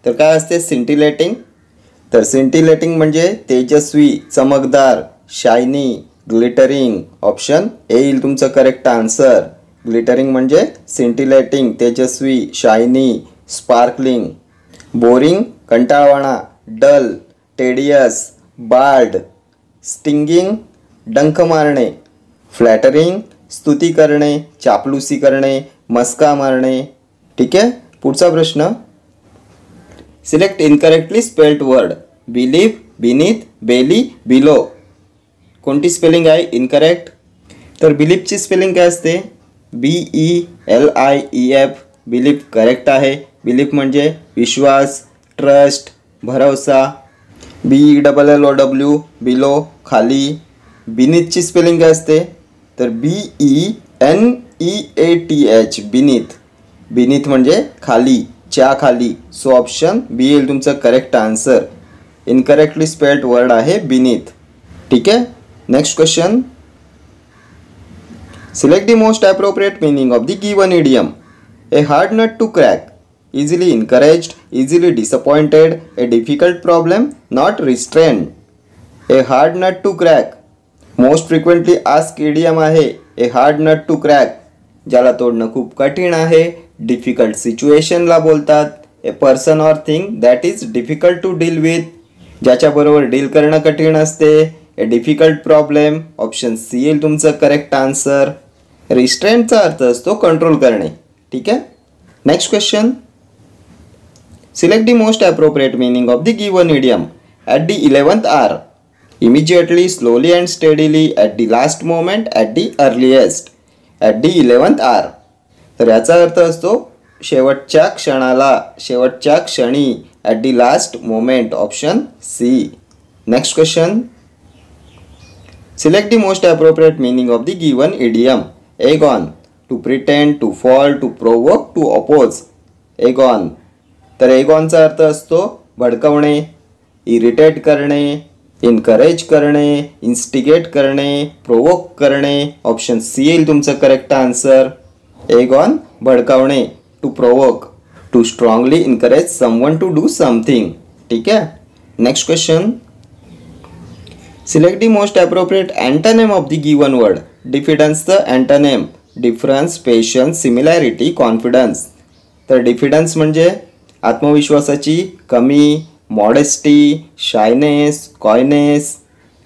तर काय असते सिंटिलेटिंग? तर सिंटिलेटिंग म्हणजे तेजस्वी, चमकदार, शायनी, ग्लिटरिंग. ऑप्शन ए येईल तुमचं करेक्ट आन्सर. ग्लिटरिंग म्हणजे सिंटिलेटिंग, तेजस्वी, शायनी, स्पार्कलिंग. बोरिंग कंटाळवाणा, डल, टेडियस, बार्ड. स्टिंगिंग डंख मारणे. फ्लॅटरिंग स्तुती करणे, चापलुसी करणे, मस्का मारणे. ठीक आहे. पुढचा प्रश्न. Select incorrectly spelled word. Believe, beneath, belly, below. कोणती स्पेलिंग आहे इनकरेक्ट? तर बिलीफची स्पेलिंग काय असते? BELIEF. बिलीफ करेक्ट आहे. बिलीफ म्हणजे विश्वास, ट्रस्ट, भरवसा. BELLOW बिलो खाली. बिनीथची स्पेलिंग काय असते? तर BENEATH बिनीथ. बिनीथ म्हणजे खाली, च्या खाली. सो ऑप्शन बी येईल तुमचं correct answer. Incorrectly spelled word आहे बिनीथ. ठीक आहे. Next question. Select the most appropriate meaning of the given idiom. A hard nut to crack, easily encouraged, easily disappointed, a difficult problem, not restrain. A hard nut to crack most frequently ask idiom आहे. A hard nut to crack ज्याला तोडणं खूप कठीण आहे. Difficult सिच्युएशनला बोलतात. A person or thing that is difficult to deal with, ज्याच्याबरोबर deal करणं कठीण असते. A difficult problem. Option C येईल तुमचं करेक्ट आन्सर. रिस्ट्रेंटचा अर्थ असतो कंट्रोल करणे. ठीक आहे. Next question. Select the most appropriate meaning of the given idiom. At the 11th hour, immediately, slowly and steadily, at the last moment, at the earliest. At the 11th hour. तर याचा अर्थ असतो शेवटच्या क्षणाला, शेवटच्या क्षणी. At the last moment. Option c. Next question. Select the most appropriate meaning of the given idiom. Egg on to pretend, to fall, to provoke, to oppose. Egg on. तर एगॉनचा अर्थ असतो भडकवणे, इरिटेट करणे, इनकरेज करणे, इन्स्टिगेट करणे, प्रोवोक करणे. Option C येईल तुमचं करेक्ट आन्सर. एगॉन भडकावणे, to provoke, to strongly encourage someone to do something. ठीक आहे. Next question. Select the most appropriate antonym of the given word. डिफिडन्सचं antonym. Difference, patience, similarity, confidence. तर diffidence म्हणजे आत्मविश्वासाची कमी, मॉडेस्टी, शायनेस, कॉयनेस.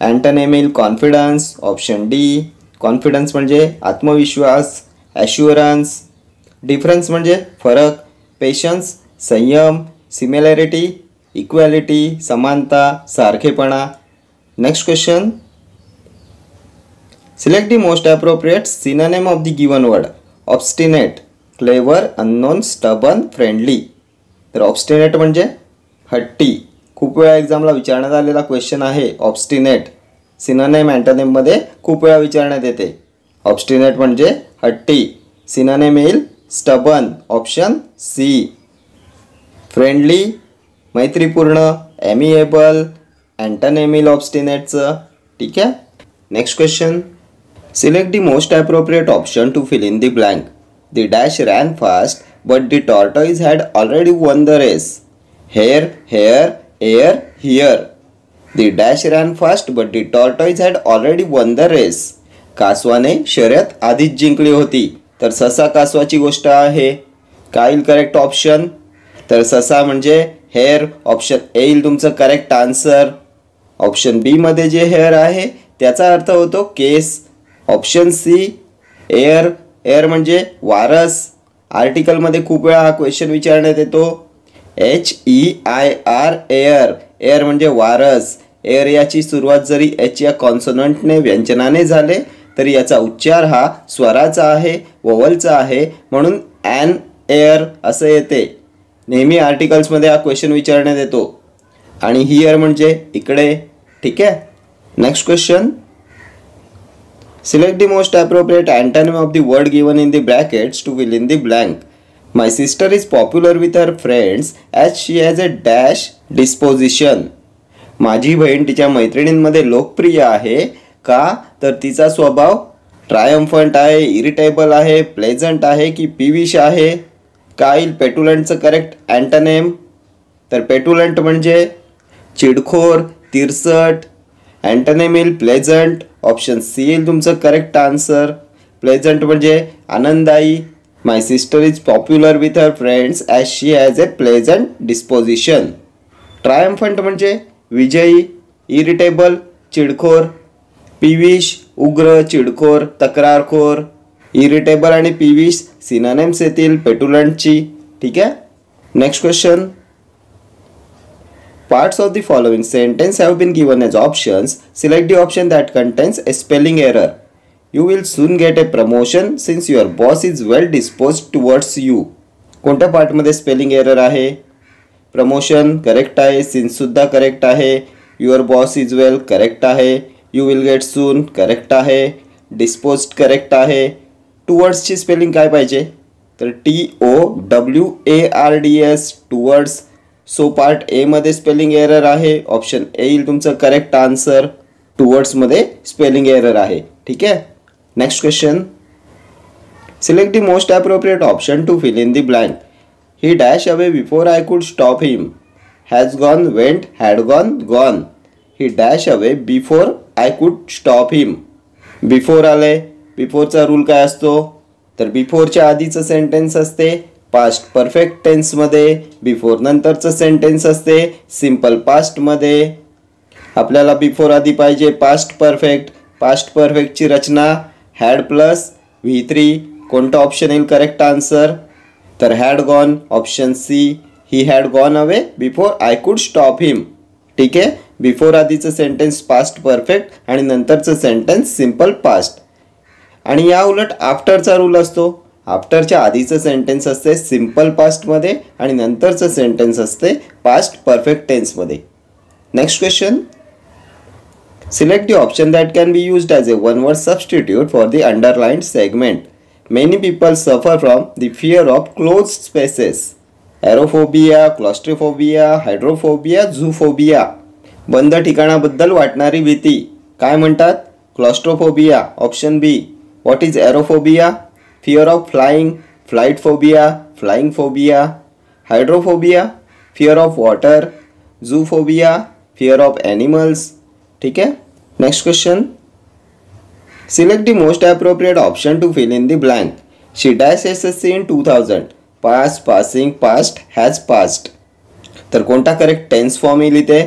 अँटोनिम येईल confidence. Option d. Confidence म्हणजे आत्मविश्वास, ॲश्युरन्स. डिफरन्स म्हणजे फरक, पेशन्स संयम, सिमिलॅरिटी इक्वॅलिटी समानता, सारखेपणा. Next question. Select the most appropriate synonym of the given word. Obstinate, clever, unknown, stubborn, friendly. तर ऑब्स्टिनेट म्हणजे हट्टी. खूप वेळा एक्झामला विचारण्यात आलेला क्वेश्चन आहे ऑब्स्टिनेट. सिनोनिम अँटोनिममध्ये खूप वेळा विचारण्यात येते. ऑब्स्टिनेट म्हणजे हट्टी. सिनोनिम येईल स्टबन. Option C. फ्रेंडली मैत्रीपूर्ण, ॲमिएबल. अँटोनिम येईल ऑब्स्टिनेटचं. ठीक आहे. Next question. Select the most appropriate option to fill in the blank. The dash ran fast but the tortoise had already won the race. Hare, hair, heir, here. The dash ran fast but the tortoise had already won the race. कासवाने शर्यत आधीच जिंकली होती. तर ससा कासवाची गोष्ट आहे. काय येईल करेक्ट ऑप्शन? तर ससा म्हणजे हेअर. ऑप्शन ए येईल तुमचं करेक्ट आन्सर. ऑप्शन बी मध्ये जे हेअर आहे त्याचा अर्थ होतो केस. Option c heir. एअर म्हणजे वारस. आर्टिकलमध्ये खूप वेळा हा क्वेश्चन विचारण्यात येतो. HEIR air. एअर म्हणजे वारस. एअर याची सुरुवात जरी एच या कॉन्सोनंटने व्यंजनाने झाले तरी याचा उच्चार हा स्वराचा आहे, वोवलचा आहे, म्हणून ॲन एअर असं येते. नेहमी आर्टिकल्समध्ये हा क्वेश्चन विचारण्यात येतो. आणि हिअर म्हणजे इकडे. ठीक आहे. Next question. Select the most appropriate antonym of the word given in the brackets to fill in the blank. My sister is popular with her friends as she has a dash disposition. माझी बहीण तिच्या मैत्रिणींमध्ये लोकप्रिय आहे का? तर तिचा स्वभाव triumphant आहे, इरिटेबल आहे, प्लेझंट आहे की पीविश आहे. काय येईल पेटुलंटचं करेक्ट अँटोनिम? तर पेटुलंट म्हणजे चिडखोर, तिरसट, अँटोनिम येईल प्लेझंट. ऑप्शन सी येईल तुमचं करेक्ट आन्सर. प्लेझंट म्हणजे आनंददायी. My sister is popular with her friends as she has a pleasant disposition. Triumphant म्हणजे विजयी. इरिटेबल चिडखोर. पीविश उग्र चिडखोर तक्रारखोर. इरिटेबल आणि पीविश सिनोनिम्स येतील पेटुलंटची. ठीक आहे. Next question. Parts of the following sentence have been given as options. Select the option that contains a spelling error. You will soon get a promotion since your boss is well disposed towards you. कोणत्या पार्टमध्ये spelling error आहे? Promotion correct आहे. Since सुद्धा correct आहे. Your boss is well correct आहे. You will get soon correct आहे. Disposed correct आहे. टुवर्ड्सची स्पेलिंग काय पाहिजे? तर TOWARDS towards. So part a मध्ये स्पेलिंग एरर आहे. ऑप्शन ए येईल तुमचं करेक्ट आन्सर. टुवर्ड्समध्ये स्पेलिंग एरर आहे. ठीक आहे. Next question. Select the most appropriate option to fill in the blank. He dash away before I could stop him. Has gone went had gone gone. He dash away before I could stop him. Before आले. बिफोरचा rule काय असतो? तर बिफोरच्या आधीचं sentence असते past perfect टेन्समध्ये. Before नंतरचं sentence असते simple पास्टमध्ये. आपल्याला बिफोर आधी पाहिजे पास्ट परफेक्ट. पास्ट परफेक्टची रचना हॅड प्लस V3. कोणतं ऑप्शन येईल करेक्ट आन्सर? तर had gone. Option c. He had gone away before I could stop him. ठीक आहे. बिफोर आधीचं सेंटेन्स पास्ट परफेक्ट आणि नंतरचं सेंटेन्स सिम्पल पास्ट. आणि या उलट आफ्टरचा रूल असतो. आफ्टरच्या आधीचं सेंटेन्स असते सिम्पल पास्टमध्ये आणि नंतरचं सेंटेन्स असते पास्ट परफेक्ट टेन्समध्ये. Next question. Select the option that can be used as a one word substitute for the underlined segment. Many people suffer from the fear of closed spaces. Aerophobia, claustrophobia, hydrophobia, zoophobia. बंद ठिकाणाबद्दल वाटणारी भीती काय म्हणतात? Claustrophobia. Option b. What is aerophobia? Fear of flying, flight phobia, flying phobia. Hydrophobia, fear of water. Zoophobia, fear of animals. ठीक है. Next question. Select the most appropriate option to fill in the blank. She dash SSC in 2000. Past, passing, past, has passed. तर कोणता correct tense form येईल इथे?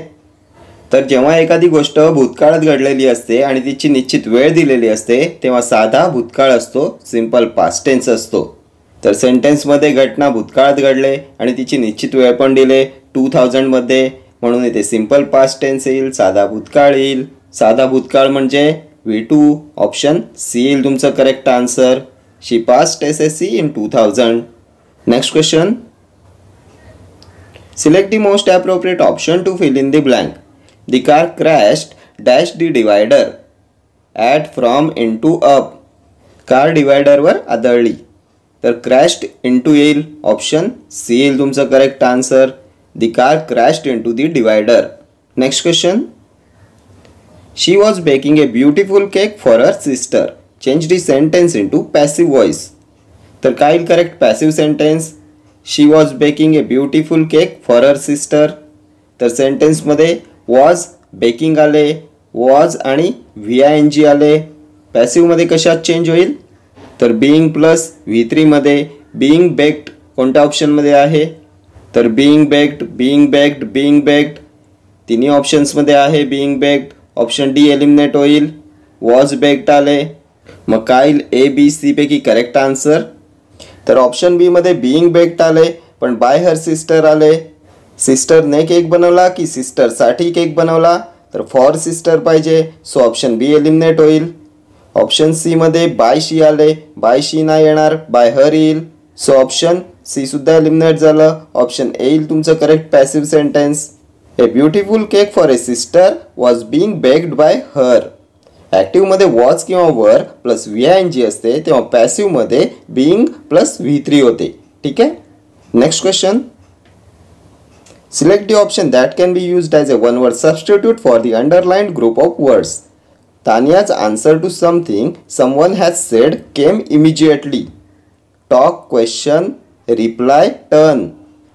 तर जेव्हा एखादी गोष्ट भूतकाळात घडलेली असते आणि तिची निश्चित वेळ दिलेली असते तेव्हा साधा भूतकाळ असतो सिम्पल पास्ट टेन्स असतो. तर सेंटेन्समध्ये घटना भूतकाळात घडले आणि तिची निश्चित वेळ पण दिले 2000मध्ये म्हणून इथे सिम्पल पास्ट टेन्स येईल. साधा भूतकाळ येईल. साधा भूतकाळ म्हणजे V2. ऑप्शन सी येईल तुमचं correct answer. She passed SSC in 2000. Next question. Select the most appropriate option to fill in the blank. The car crashed dash the divider. At from into up. Car डिवायडरवर आदळली. तर crashed into येईल. Option C येईल तुमचं correct answer. The car crashed into the divider. Next question. She was baking a beautiful cake for her sister. Change the sentence into passive voice. तर काय येईल correct passive sentence? She was baking a beautiful cake for her sister. तर सेंटेन्समध्ये was baking आले. Was आणि VING आले. पॅसिव्हमध्ये कशात change होईल? तर बीइंग प्लस V3 मध्ये. बीइंग बेक्ड कोणत्या ऑप्शनमध्ये आहे? तर being baked, being baked, being baked तिन्ही ऑप्शन्समध्ये आहे. Being baked. Option D eliminate होईल. वॉज बेक्ड आले. मग काय येईल ABC पैकी करेक्ट आन्सर? तर ऑप्शन बी मध्ये बीइंग बेक्ड आले पण बाय हर सिस्टर आले. सिस्टरने केक बनवला की सिस्टरसाठी केक बनवला? तर फॉर सिस्टर पाहिजे. सो ऑप्शन बी एलिमिनेट होईल. ऑप्शन सी मध्ये बाय शी आले. बाय शी नाही येणार बाय हर येईल. सो ऑप्शन सी सुद्धा एलिमिनेट झालं. ऑप्शन ए येईल तुमचं correct passive sentence. A beautiful cake for a sister was being baked by her. ॲक्टिव्हमध्ये वॉज किंवा वर प्लस VING असते तेव्हा पॅसिव्हमध्ये बीइंग प्लस V3 होते. ठीक आहे. Next question. Select the option that can be used as a one-word substitute for the underlined group of words. Tanya's answer to something someone has said came immediately. Talk, question, reply, turn.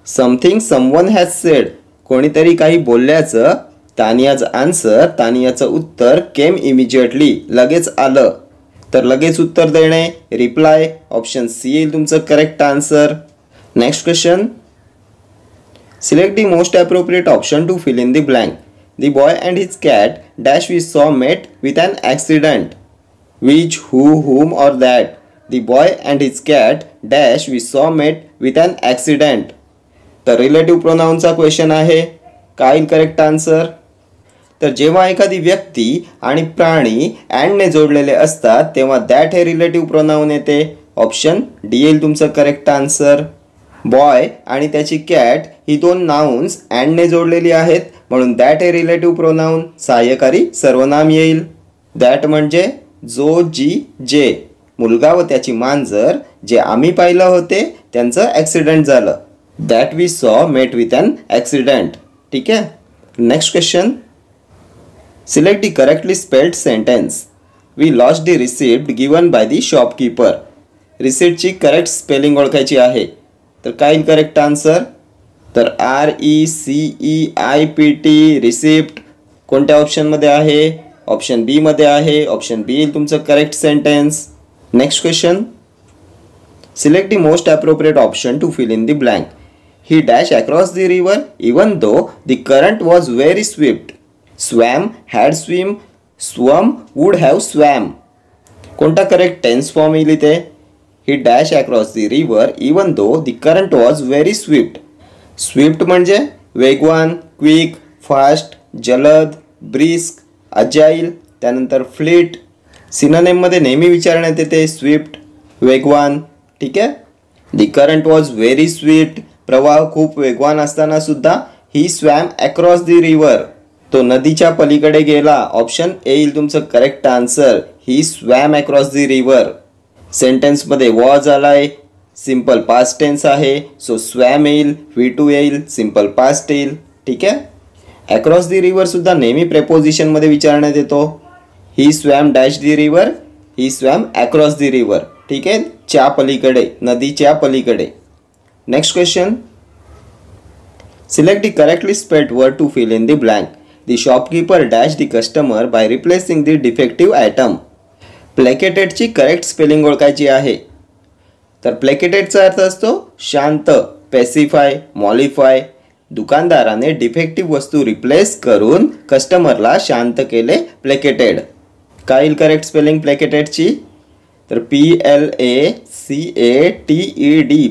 Something someone has said. कोणीतरी काही बोलल्याचं तानियाज answer, तानियाचं उत्तर केम immediately, लगेच आलं. तर लगेच उत्तर देणे, reply, option C येईल तुमचं correct answer. Next question. Select the most appropriate option to fill in the blank. The boy and his cat dash we saw met with an accident. Which, who, whom or that. The boy and his cat dash we saw met with an accident. तर relative प्रोनाउनचा question आहे. काय correct answer? तर जेव्हा एखादी व्यक्ती आणि प्राणी अँडने जोडलेले असतात तेव्हा दॅट हे रिलेटिव्ह प्रोनाउन येते. ऑप्शन डी येईल तुमचं करेक्ट आन्सर. बॉय आणि त्याची कॅट ही दोन नाउन्स अँडने जोडलेली आहेत म्हणून दॅट हे रिलेटिव्ह प्रोनाउन, सहाय्यकारी सर्वनाम येईल. दॅट म्हणजे जो, जी, जे. मुलगा व त्याची मांजर जे आम्ही पाहिलं होते त्यांचं ॲक्सिडेंट झालं. That we saw met with an accident. ठीक आहे. Next question. Select the correctly spelled sentence. We lost the receipt given by the shopkeeper. रिसिप्टची करेक्ट स्पेलिंग ओळखायची आहे. तर काय करेक्ट आन्सर? तर RECEIPT रिसिप्ट कोणत्या ऑप्शनमध्ये आहे? ऑप्शन बी मध्ये आहे. ऑप्शन बी येईल तुमचं correct sentence. Next question. Select the most appropriate option to fill in the blank. He dash across the river even though the current was very swift. Swam, had swim, swum, would have swum. कोणता correct tense form येईल इथे? He dash across the river even though the current was very swift. Swift म्हणजे वेगवान, quick, fast, जलद, brisk, agile, त्यानंतर fleet. सिनोनिममध्ये नेहमी विचारण्यात येते स्विफ्ट, वेगवान. ठीक आहे. The current was very swift. प्रवाह खूप वेगवान असताना सुद्धा he swam across the river. तो नदीच्या पलीकडे गेला. ऑप्शन ए येईल तुमचं correct answer. He swam across the river. सेंटेन्समध्ये वॉज आलाय, सिम्पल पास्ट टेन्स आहे, सो स्वॅम येईल, V2 येईल, सिम्पल पास्ट येईल. ठीक आहे. अक्रॉस द रिव्हर सुद्धा नेहमी प्रेपोजिशनमध्ये विचारण्यात येतो. He swam dash the river, he swam across the river. ठीक आहे. च्या पलीकडे, नदीच्या पलीकडे. Next question. Select the correctly spelled word to fill in the blank. The shopkeeper dash the customer by replacing the defective item. प्लेकेटेडची correct spelling ओळखायची आहे. तर प्लेकेटेडचा अर्थ असतो शांत, पेसिफाय, मॉलिफाय. दुकानदाराने डिफेक्टिव्ह वस्तू रिप्लेस करून कस्टमरला शांत केले, प्लेकेटेड. काय करेक्ट स्पेलिंग प्लेकेटेडची? तर PLACATED,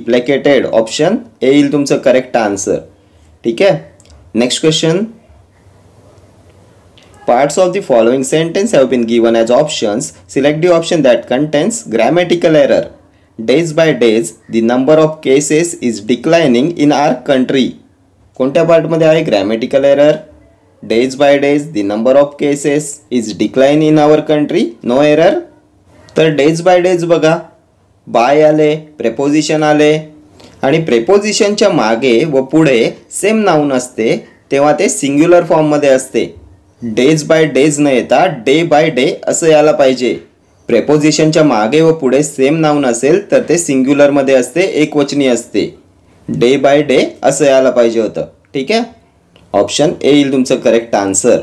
प्लेकेटेड. ऑप्शन ए येईल तुमचं करेक्ट आन्सर. ठीक आहे. Next question. Parts of the following sentence have been given as options. Select the option that contains grammatical error. Days by days, the number of cases is declining in our country. कोणत्या पार्टमध्ये आहे grammatical error? Days by days the number of cases is decline in our country. No error. तर days by days बघा, by आले, preposition आले आणि प्रेपोजिशनच्या मागे व पुढे सेम नाउन असते तेव्हा ते सिंग्युलर फॉर्ममध्ये असते. डेज बाय डेज न येता डे बाय डे असं यायला पाहिजे. प्रेपोजिशनच्या मागे व पुढे सेम नाउन असेल तर ते सिंग्युलरमध्ये असते, एकवचनी असते. डे बाय डे असं यायला पाहिजे होतं. ठीक आहे. ऑप्शन ए येईल तुमचं correct answer.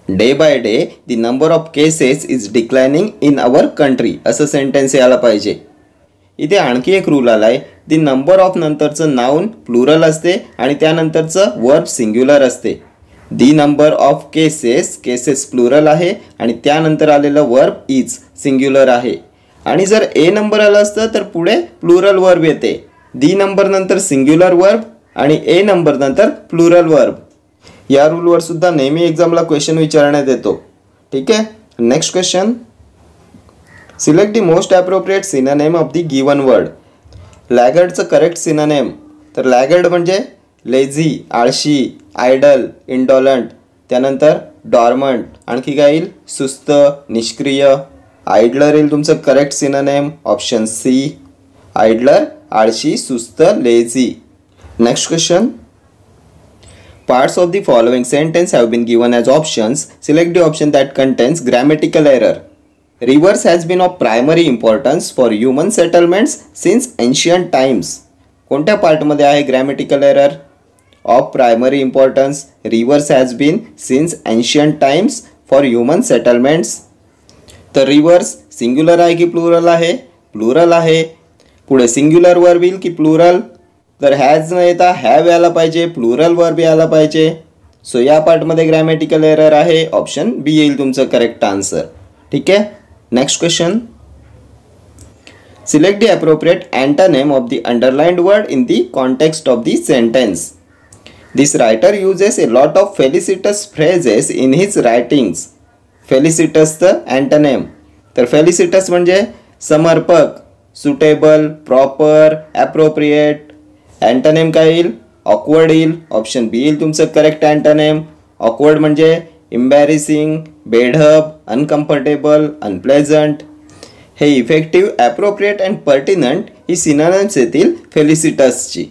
Day by day the number of cases is declining in our country असं सेंटेन्स यायला पाहिजे. इथे आणखी एक रूल आलाय. द नंबर ऑफ नंतरचं नाउन प्लुरल असते आणि त्यानंतरचं वर्ब सिंग्युलर असते. The number of cases, cases plural आहे आणि त्यानंतर आलेलं वर्ब इज सिंग्युलर आहे. आणि जर ए नंबर आलं असतं तर पुढे प्लुरल वर्ब येते. दी नंबर नंतर सिंग्युलर वर्ब आणि ए नंबर नंतर प्लुरल वर्ब. या रूलवर सुद्धा नेहमी एक्झामला क्वेश्चन विचारण्यात येतो. ठीक आहे. Next question. Select the most appropriate synonym of the given word. लॅगर्डचं करेक्ट सिनोनिम. तर लॅगर्ड म्हणजे लेझी, आळशी, आयडल, इंडॉलंट, त्यानंतर डॉर्मंट. आणखी काय येईल? सुस्त, निष्क्रिय. आयडलर येईल तुमचं correct synonym. Option c. Idler, आळशी, सुस्त, lazy. Next question. Parts of the following sentence have been given as options. Select the option that contains grammatical error. Rivers has been of primary importance for human settlements since ancient times. कोणत्या पार्टमध्ये आहे grammatical error? Of primary importance. rivers has been since ancient times for human settlements. तर reverse singular आहे की plural आहे? Plural आहे. पुढे singular verb येईल की प्लुरल? तर हॅज न येता हॅव यायला पाहिजे, प्लुरल वर्ब यायला पाहिजे. सो या पार्टमध्ये ग्रॅमॅटिकल एरर आहे. ऑप्शन बी येईल तुमचं करेक्ट आन्सर. ठीक आहे. Next question. Select the appropriate antonym of the underlined word in the context of the sentence. This writer uses a lot of felicitous phrases in his writings. फेलिसिटसचं antonym. तर felicitous म्हणजे समर्पक, suitable, proper, appropriate. Antonym काय येईल? Awkward येईल. Option बी येईल तुमचं correct antonym. Awkward म्हणजे इम्बॅरेसिंग, बेढप, अनकम्फर्टेबल, अनप्लेझंट. हे effective, appropriate and pertinent he synonyms येतील फेलिसिटसची.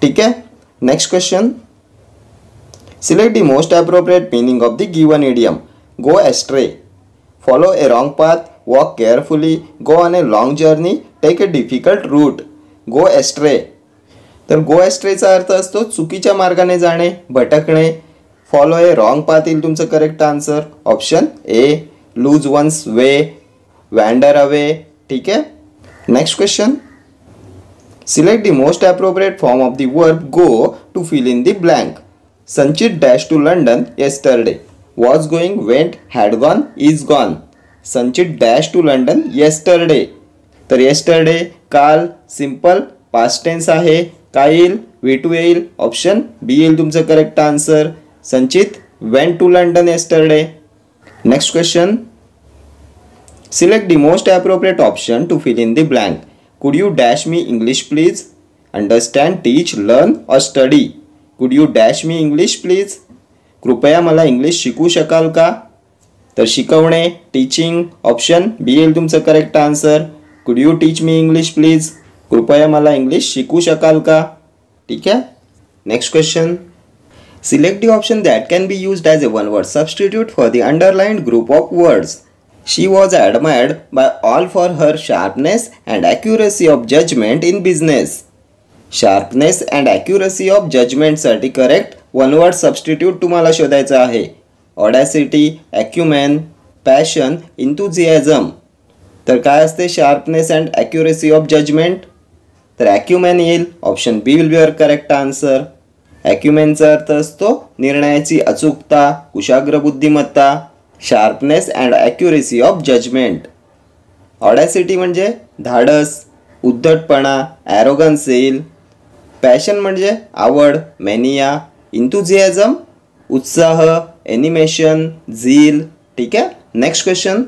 ठीक आहे. Next question. Select the most appropriate meaning of the given idiom. Go astray, follow a wrong path, walk carefully, go on a long journey, take a difficult route. Go astray. तर go astray चा अर्थ असतो चुकीच्या मार्गाने जाणे, भटकणे. Follow a wrong path येईल तुमचं correct answer. Option a. Lose one's way, wander away. ठीक आहे. Next question. Select the most appropriate form of the verb go to fill in the blank. Sanchit dash to London yesterday. Was going, went, had gone, is gone. Sanchit dash to London yesterday. तर yesterday काल, simple past tense आहे. काय येईल? V2 येईल. Option बी येईल तुमचं correct answer. Sanchit went to London yesterday. Next question. Select the most appropriate option to fill in the blank. Could you dash me English please? Understand, teach, learn or study. Could you dash me English please? कृपया मला English शिकवू शकाल का? तर शिकवणे, teaching. Option बी येईल तुमचं correct answer. Could you teach me English please? कृपया मला इंग्लिश शिकवू शकाल का? ठीक आहे. Next question. Select the option that can be used as a one word substitute for the underlined group of words. She was admired by all for her sharpness and accuracy of जजमेंट इन बिझनेस. शार्पनेस and accuracy ऑफ जजमेंटसाठी correct one word substitute तुम्हाला शोधायचं आहे. Audacity, acumen, passion, इंथुझियाझम. तर काय असते sharpness and accuracy of judgement? तर ॲक्युमेन येईल. Option B will be your correct answer. ॲक्युमेनचा अर्थ असतो निर्णयाची अचूकता, कुशाग्र बुद्धिमत्ता. Sharpness and accuracy of judgement. Audacity म्हणजे धाडस, उद्धटपणा, ॲरोगन्स येईल. पॅशन म्हणजे आवड, मॅनिया. इंथुझियाझम उत्साह, एनिमेशन, झील. ठीक आहे. Next question.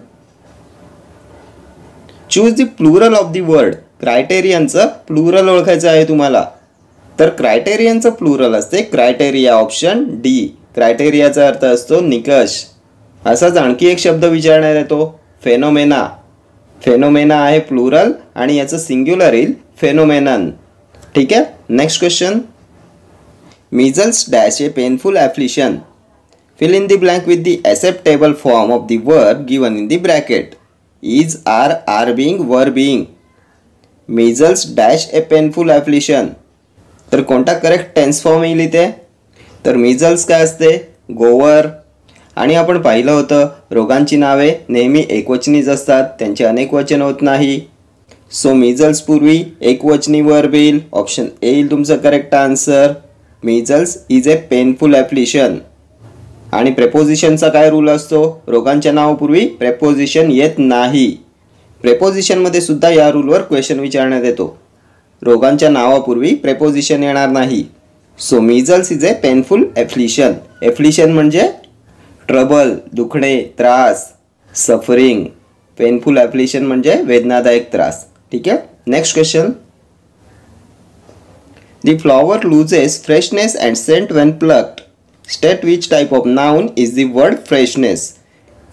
Choose the plural of the word. क्रायटेरियनचं प्लुरल ओळखायचं आहे तुम्हाला. तर क्रायटेरियनचं प्लुरल असते क्रायटेरिया. Option d. क्रायटेरियाचा अर्थ असतो निकष. असाच आणखी एक शब्द विचारण्यात येतो फेनोमेना. फेनोमेना आहे प्लुरल आणि याचं सिंग्युलर येईल फेनोमेनन. ठीक आहे. Next question. Measles dash a painful affliction. Fill in the blank with the acceptable form of the verb given in the bracket. Is, are being, were being. Measles dash a painful affliction. तर कोणता correct tense form येईल इथे? तर measles काय असते? गोवर. आणि आपण पाहिलं होतं रोगांची नावे नेहमी एकवचनीच असतात, त्यांचे अनेक वचन होत नाही. सो measles पूर्वी एकवचनी वर्ब येईल. ऑप्शन ए येईल तुमचं correct answer. measles is a painful affliction. आणि प्रेपोजिशनचा काय रूल असतो? रोगांच्या नावापूर्वी प्रेपोजिशन येत नाही. प्रेपोजिशनमध्ये सुद्धा या रूलवर क्वेश्चन विचारण्यात येतो. रोगांच्या नावापूर्वी प्रेपोजिशन येणार नाही. So measles is a painful affliction. Affliction म्हणजे ट्रबल, दुखणे, त्रास, सफरिंग. पेनफुल ॲफ्लिशन म्हणजे वेदनादायक त्रास. ठीक आहे. Next question. The flower loses freshness and scent when plucked. State which type of noun is the word freshness.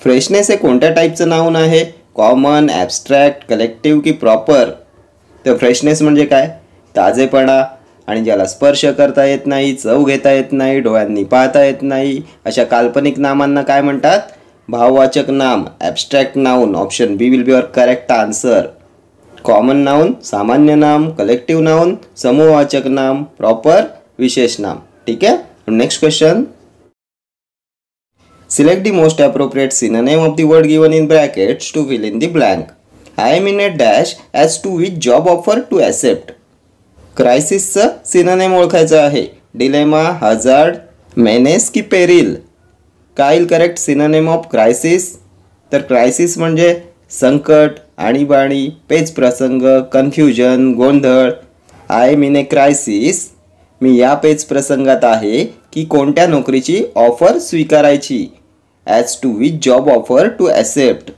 Freshness हे कोणत्या टाईपचं नाउन आहे? कॉमन, ॲब्स्ट्रॅक्ट, कलेक्टिव्ह की प्रॉपर? तर फ्रेशनेस म्हणजे काय? ताजेपणा आणि ज्याला स्पर्श करता येत नाही, चव घेता येत नाही, डोळ्यांनी पाहता येत नाही अशा काल्पनिक नामांना काय म्हणतात? भाववाचक नाम, abstract noun. Option B will be your correct answer. Common noun सामान्य नाम, कलेक्टिव्ह नाउन समूहवाचक नाम, प्रॉपर विशेष नाम. ठीक आहे. Next question. Select the most appropriate synonym of the word given in brackets to fill in the blank. I am in a dash as to which job offer to accept. क्रायसिसचं synonym ओळखायचं आहे. Dilemma, hazard, menace की peril. काय येईल correct synonym of crisis? तर crisis म्हणजे संकट, आणीबाणी, पेच प्रसंग, कन्फ्युजन, गोंधळ. I am in a crisis. मी या पेच प्रसंगात आहे की कोणत्या नोकरीची ऑफर स्वीकारायची. As to which job offer to accept.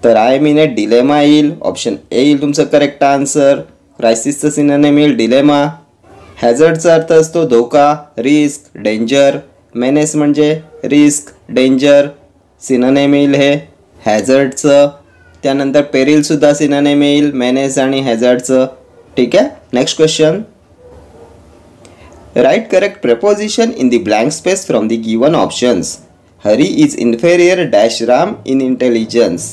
तर I am in a dilemma येईल. ऑप्शन ए येईल तुमचं करेक्ट आन्सर. क्रायसिसचं सिनोनिम येईल डिलेमा. हॅझर्डचा अर्थ असतो धोका, रिस्क, डेंजर. मेनेस म्हणजे रिस्क, डेंजर. सिनोनिम येईल हे हॅझर्डचं. त्यानंतर पेरिलसुद्धा सिनोनिम येईल मेनेस आणि हॅझर्डचं. ठीक आहे. Next question. Write correct preposition in the blank space from the given options. Hari is inferior dash Ram in intelligence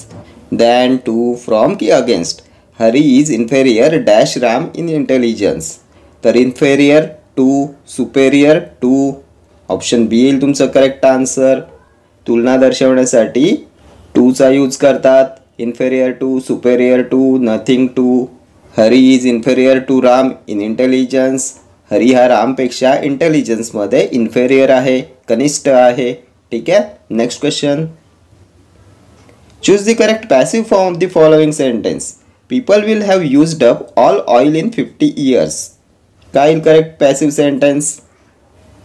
than to from की against. Hari is inferior dash Ram in intelligence. तर inferior to, superior to. Option बी येईल तुमचं correct answer. तुलना दर्शवण्यासाठी टूचा use करतात. Inferior to, superior to, nothing to. Hari is inferior to Ram in intelligence. Hari हा रामपेक्षा इंटेलिजन्समध्ये इन्फेरियर आहे, कनिष्ठ आहे. ठीक आहे. Next question. Choose the correct passive form of the following sentence. People will have used up all oil in 50 years. काय येईल करेक्ट पॅसिव्ह सेंटेन्स?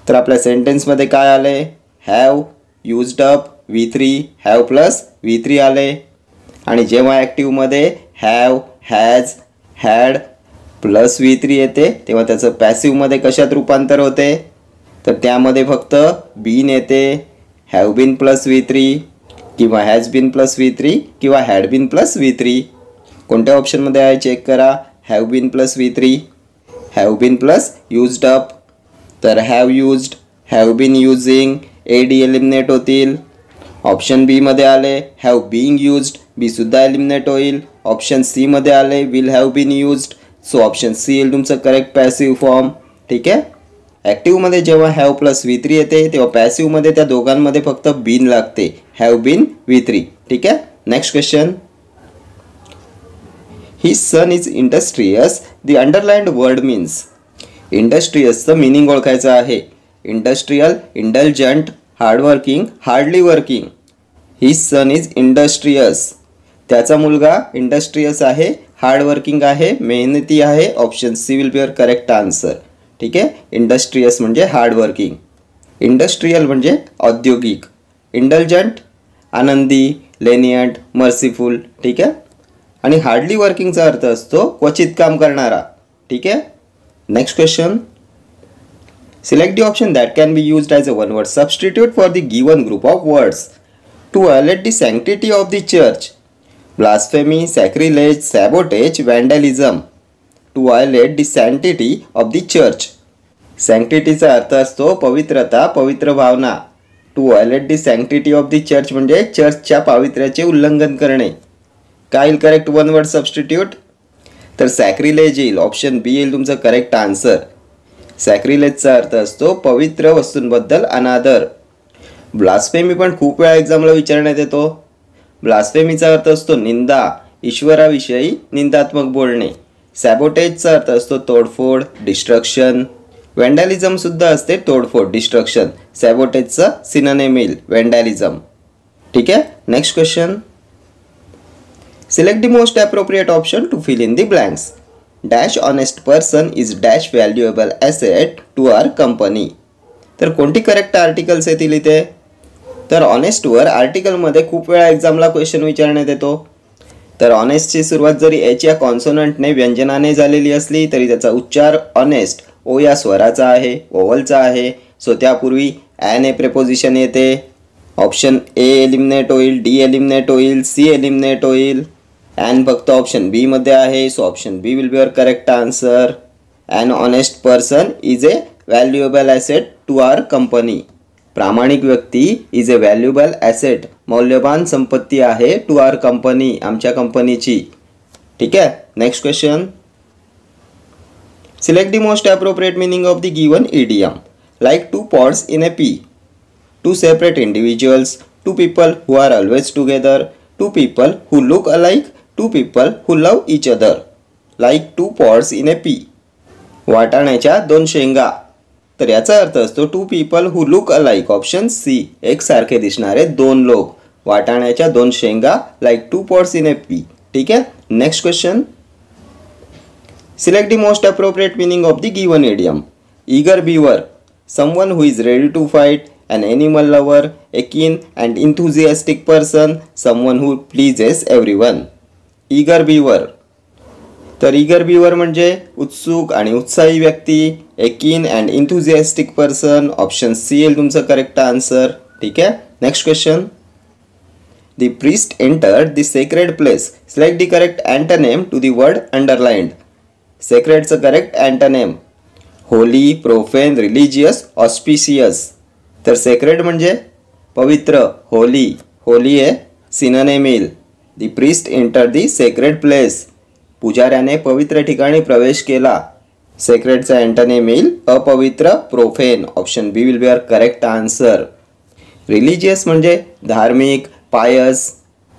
तर आपल्या सेंटेन्समध्ये काय आले? Have, used up, V3, have plus V3 आले. आणि जेव्हा ॲक्टिव्हमध्ये have, has, had plus V3 येते तेव्हा त्याचं पॅसिव्हमध्ये कशात रूपांतर होते? तर त्यामध्ये फक्त बीन येते. हॅव बीन प्लस V3 किंवा हॅज बीन प्लस V3 किंवा हॅड बीन प्लस V3. कोणत्या ऑप्शनमध्ये आहे चेक करा. Have been plus V3, have been plus used up. तर have used, have been using, A D eliminate होतील. ऑप्शन बीमध्ये आले हॅव बीइंग यूज्ड, बीसुद्धा एलिमिनेट होईल. ऑप्शन सीमध्ये आले will have been used. So option C येईल तुमचं करेक्ट पॅसिव्ह फॉर्म. ठीक आहे. ॲक्टिव्हमध्ये जेव्हा हॅव प्लस V3 येते तेव्हा पॅसिव्हमध्ये त्या दोघांमध्ये फक्त बीन लागते. Have been V3. ठीक आहे. Next question. His son is industrious. The underlined word means. इंडस्ट्रियसचं मिनिंग ओळखायचं आहे. Industrial, indulgent, hardworking, hardly working. His son is industrious. त्याचा मुलगा इंडस्ट्रियस आहे, हार्डवर्किंग आहे, मेहनती आहे. Option C will be your correct answer. ठीक आहे. इंडस्ट्रियस म्हणजे हार्डवर्किंग. इंडस्ट्रियल म्हणजे औद्योगिक. इंडल्जंट आनंदी, लेनियंट, मर्सीफुल. ठीक आहे. आणि हार्डली वर्किंगचा अर्थ असतो क्वचित काम करणारा. ठीक आहे. Next question. Select the option that can be used as a one word substitute for the given group of words to violate the sanctity of the church. Blasphemy, sacrilege, sabotage, vandalism. To violate the sanctity of the church. सँक्टिटीचा अर्थ असतो पवित्रता, पवित्र भावना. To violate the sanctity of the church म्हणजे चर्चच्या पावित्र्याचे उल्लंघन करणे. काय येईल करेक्ट वन वर्ड सबस्टिट्यूट? तर सॅक्रिलेज येईल. ऑप्शन बी येईल तुमचं करेक्ट आन्सर. सॅक्रिलेजचा अर्थ असतो पवित्र वस्तूंबद्दल अनादर. ब्लास्फेमी पण खूप वेळा एक्झामला विचारण्यात येतो. ब्लास्फेमीचा अर्थ असतो निंदा, ईश्वराविषयी निंदात्मक बोलणे. सॅबोटेजचा अर्थ असतो तोडफोड, डिस्ट्रक्शन. वॅन्डॅलिझमसुद्धा असते तोडफोड, डिस्ट्रक्शन. सॅबोटेजचा सिनोनिम येईल वॅन्डॅलिझम. ठीक आहे. Next question. Select the most appropriate option to fill in the blanks. Dash honest person is dash valuable asset to our company. तर कोणती करेक्ट आर्टिकल्स येतील इथे? तर ऑनेस्टवर आर्टिकलमध्ये खूप वेळा एक्झामला क्वेश्चन विचारण्यात येतो. तर ऑनेस्टची सुरुवात जरी एच या कॉन्सोनंटने व्यंजनाने झालेली असली तरी त्याचा उच्चार ऑनेस्ट ओ या स्वराचा आहे, ओवलचा आहे. सो त्यापूर्वी ॲन ए प्रेपोजिशन येते. ऑप्शन ए एलिमिनेट होईल, डी एलिमिनेट होईल, सी एलिमिनेट होईल. ॲन फक्त ऑप्शन बी मध्ये आहे. So option B will be your correct answer. An honest person is a valuable asset to our company. प्रामाणिक व्यक्ती is a valuable asset, मौल्यवान संपत्ती आहे टू आवर कंपनी, आमच्या कंपनीची. ठीक आहे. Next question. Select the most appropriate meaning of the given idiom. Like two pots in a pea. two separate individuals, two people who are always together, two people who look alike, two people who love each other, like two pods in a pea. वाटाण्याच्या दोन शेंगा. तर याचा अर्थ असतो two people who look alike. Option C, एकसारखे दिसणारे दोन लोक. वाटाण्याच्या दोन शेंगा like two pots in a pea. ठीक आहे. Next question. Select the most appropriate meaning of the given idiom. Eager beaver, someone who is ready to fight, an animal lover, a keen and enthusiastic person, someone who pleases everyone. Eager beaver. तर eager beaver म्हणजे उत्सुक आणि उत्साही व्यक्ती. A keen and enthusiastic person. Option C येईल तुमचं correct answer. ठीक आहे. Next question. The priest entered the sacred place. Select the correct antonym to the word underlined. सेक्रेडचं correct antonym. Holy, profane, religious, auspicious. तर sacred म्हणजे पवित्र. Holy, holy आहे synonym येईल. The priest enter the sacred place. पुजाऱ्याने पवित्र ठिकाणी प्रवेश केला. सेक्रेडचा अँटोनिम येईल अपवित्र, profane. Option B will be our correct answer. Religious म्हणजे धार्मिक, पायस.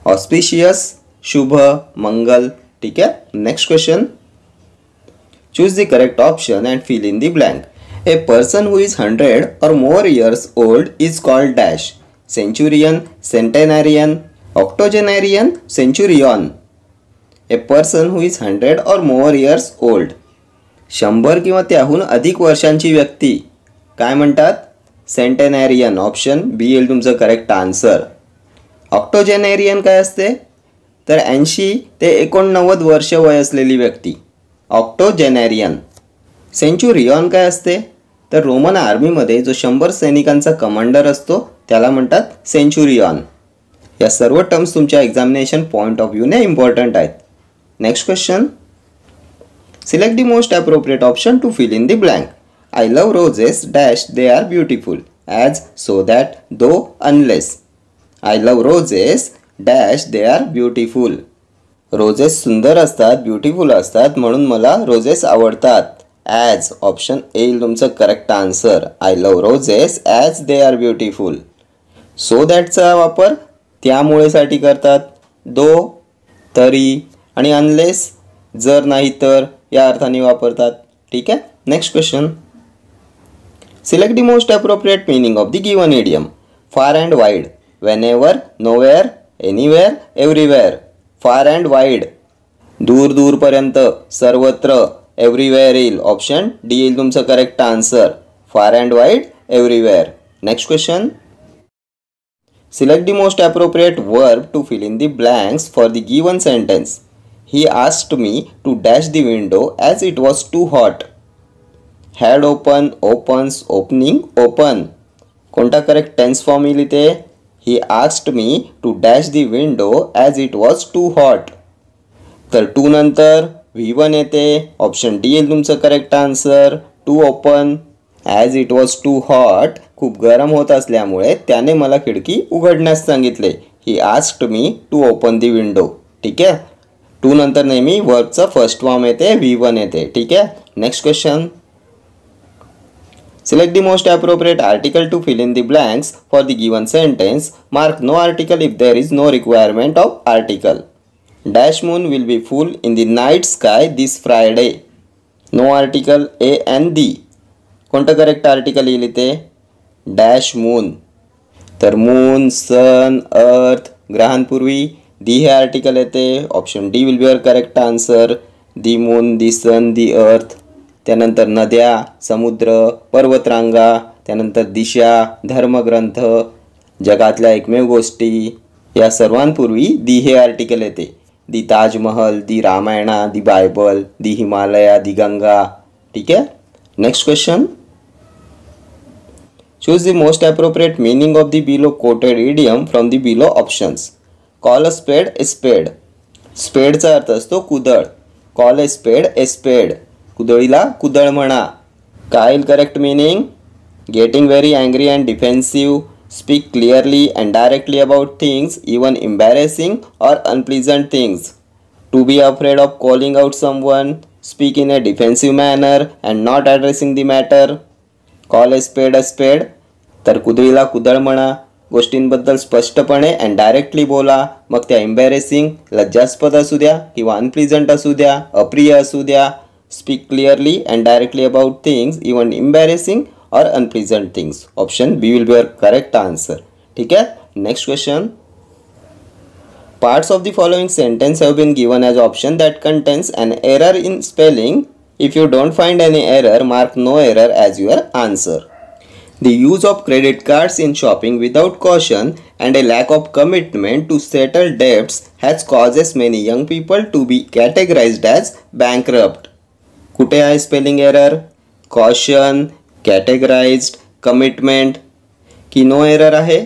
ऑस्पिशियस शुभ, मंगल. ठीक आहे. Next question. Choose the correct option and fill in the blank. A person who is 100 or more years old is called dash. Centurion, centenarian, octogenarian, centurion. A person who is 100 or more years old. 100 किंवा त्याहून अधिक वर्षांची व्यक्ती काय म्हणतात? सेंटेनॅरियन. Option बी येईल तुमचं correct answer. Octogenarian काय असते? तर 80 ते 89 वर्ष वय असलेली व्यक्ती. ऑक्टोजेनेरियन. सेंचुरियन काय असते? तर रोमन आर्मीमध्ये जो 100 सैनिकांचा कमांडर असतो त्याला म्हणतात सेंचुरियन. या सर्व टर्म्स तुमच्या एक्झामिनेशन पॉईंट ऑफ व्ह्यूने इम्पॉर्टंट आहेत. Next question. Select the most appropriate option to fill in the blank. I love roses dash they are beautiful as so that though unless. I love roses dash they are beautiful. Roses सुंदर असतात, beautiful असतात म्हणून मला roses आवडतात. As. Option A येईल तुमचं correct answer. I love roses as they are beautiful. So दॅटचा वापर त्यामुळेसाठी करतात. दो, तरी आणि अनलेस जर नाही तर या अर्थाने वापरतात. ठीक आहे. Next question. Select the most appropriate meaning of the given idiom. Far and wide. Whenever, nowhere, anywhere, everywhere. Far and wide दूर दूरपर्यंत, सर्वत्र. एव्हरीवेअर येईल. ऑप्शन डी येईल तुमचं correct answer. Far and wide, everywhere. Next question. Select the most appropriate verb to fill in the blanks for the given sentence. He asked me to dash the window as it was too hot. Had open, opens, opening, open. कोणता correct tense form येईल इथे? He asked me to dash the window as it was too hot. तर to नंतर V1 येते. Option D येईल तुमचं correct answer. To open. As it was too hot. खूप गरम होत असल्यामुळे त्याने मला खिडकी उघडण्यास सांगितले. He asked me to open the window. ठीक आहे. टू नंतर नेहमी वर्बचं फर्स्ट फॉर्म येते, V1 येते. ठीक आहे. Next question. Select the most appropriate article to fill in the blanks for the given sentence. Mark no article if there is no requirement of article. Dash moon will be full in the night sky this Friday. No article A and D. कोणतं correct article येईल इथे? Dash moon. तर moon, sun, earth. ग्रहांपूर्वी the हे article येते. Option D will be your correct answer. The moon, the sun, the earth. त्यानंतर नद्या, समुद्र, पर्वतरांगा. त्यानंतर दिशा, धर्मग्रंथ, जगातल्या एकमेव गोष्टी. या सर्वांपूर्वी दी हे आर्टिकल येते. दी ताजमहल, दी रामायणा, दी बायबल, दी हिमालया, दी गंगा. ठीक आहे. Next question. Choose the most appropriate meaning of the below coated idiom from the below options. Call अ स्पेड ए स्पेड. स्पेडचा अर्थ असतो कुदळ. कॉल ए स्पेड ए स्पेड. कुदळीला कुदळ म्हणा. काय correct meaning? Getting very angry and defensive. Speak clearly and directly about things even embarrassing or unpleasant things. To be afraid of calling out someone. Speak in a defensive manner and not addressing the matter. Call a spade a स्पेड. तर कुदळीला कुदळ म्हणा, गोष्टींबद्दल स्पष्टपणे and directly बोला. मग त्या embarrassing, लज्जास्पद असू द्या किंवा अनप्लीजंट असू द्या, अप्रिय असू द्या. Speak clearly and directly about things even embarrassing or unpleasant things. Option B will be your correct answer. ठीक आहे. Next question. Parts of the following sentence have been given as option that contains an error in spelling. If you don't find any error, mark no error as your answer. The use of credit cards in shopping without caution and a lack of commitment to settle debts has causes many young people to be categorized as bankrupt. कुठे आहे spelling error? Caution, कॅटेगराइज्ड, commitment की no error आहे?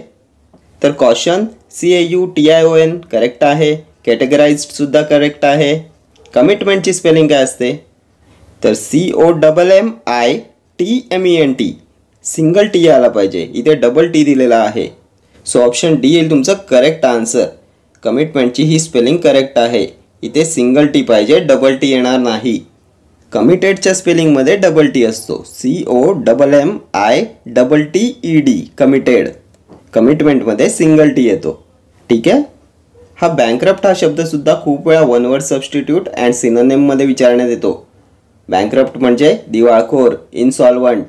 तर caution CAUTION correct आहे. कॅटेगराइज्ड सुद्धा correct आहे. कमिटमेंटची spelling काय असते? तर COMMITMENT. सिंगल टी आला पाहिजे, इथे डबल टी दिलेला आहे. सो ऑप्शन डी येईल तुमचं करेक्ट आन्सर. कमिटमेंटची ही स्पेलिंग करेक्ट आहे. इथे सिंगल टी पाहिजे, डबल टी येणार नाही. कमिटेडच्या स्पेलिंगमध्ये डबल टी असतो. COMMITTED committed. कमिटमेंटमध्ये सिंगल टी येतो. ठीक आहे. हा बँकरप्ट हा शब्दसुद्धा खूप वेळा वन वर्ड सबस्टिट्यूट अँड सिनोनिममध्ये विचारण्यात येतो. बँकरप्ट म्हणजे दिवाळखोर, insolvent,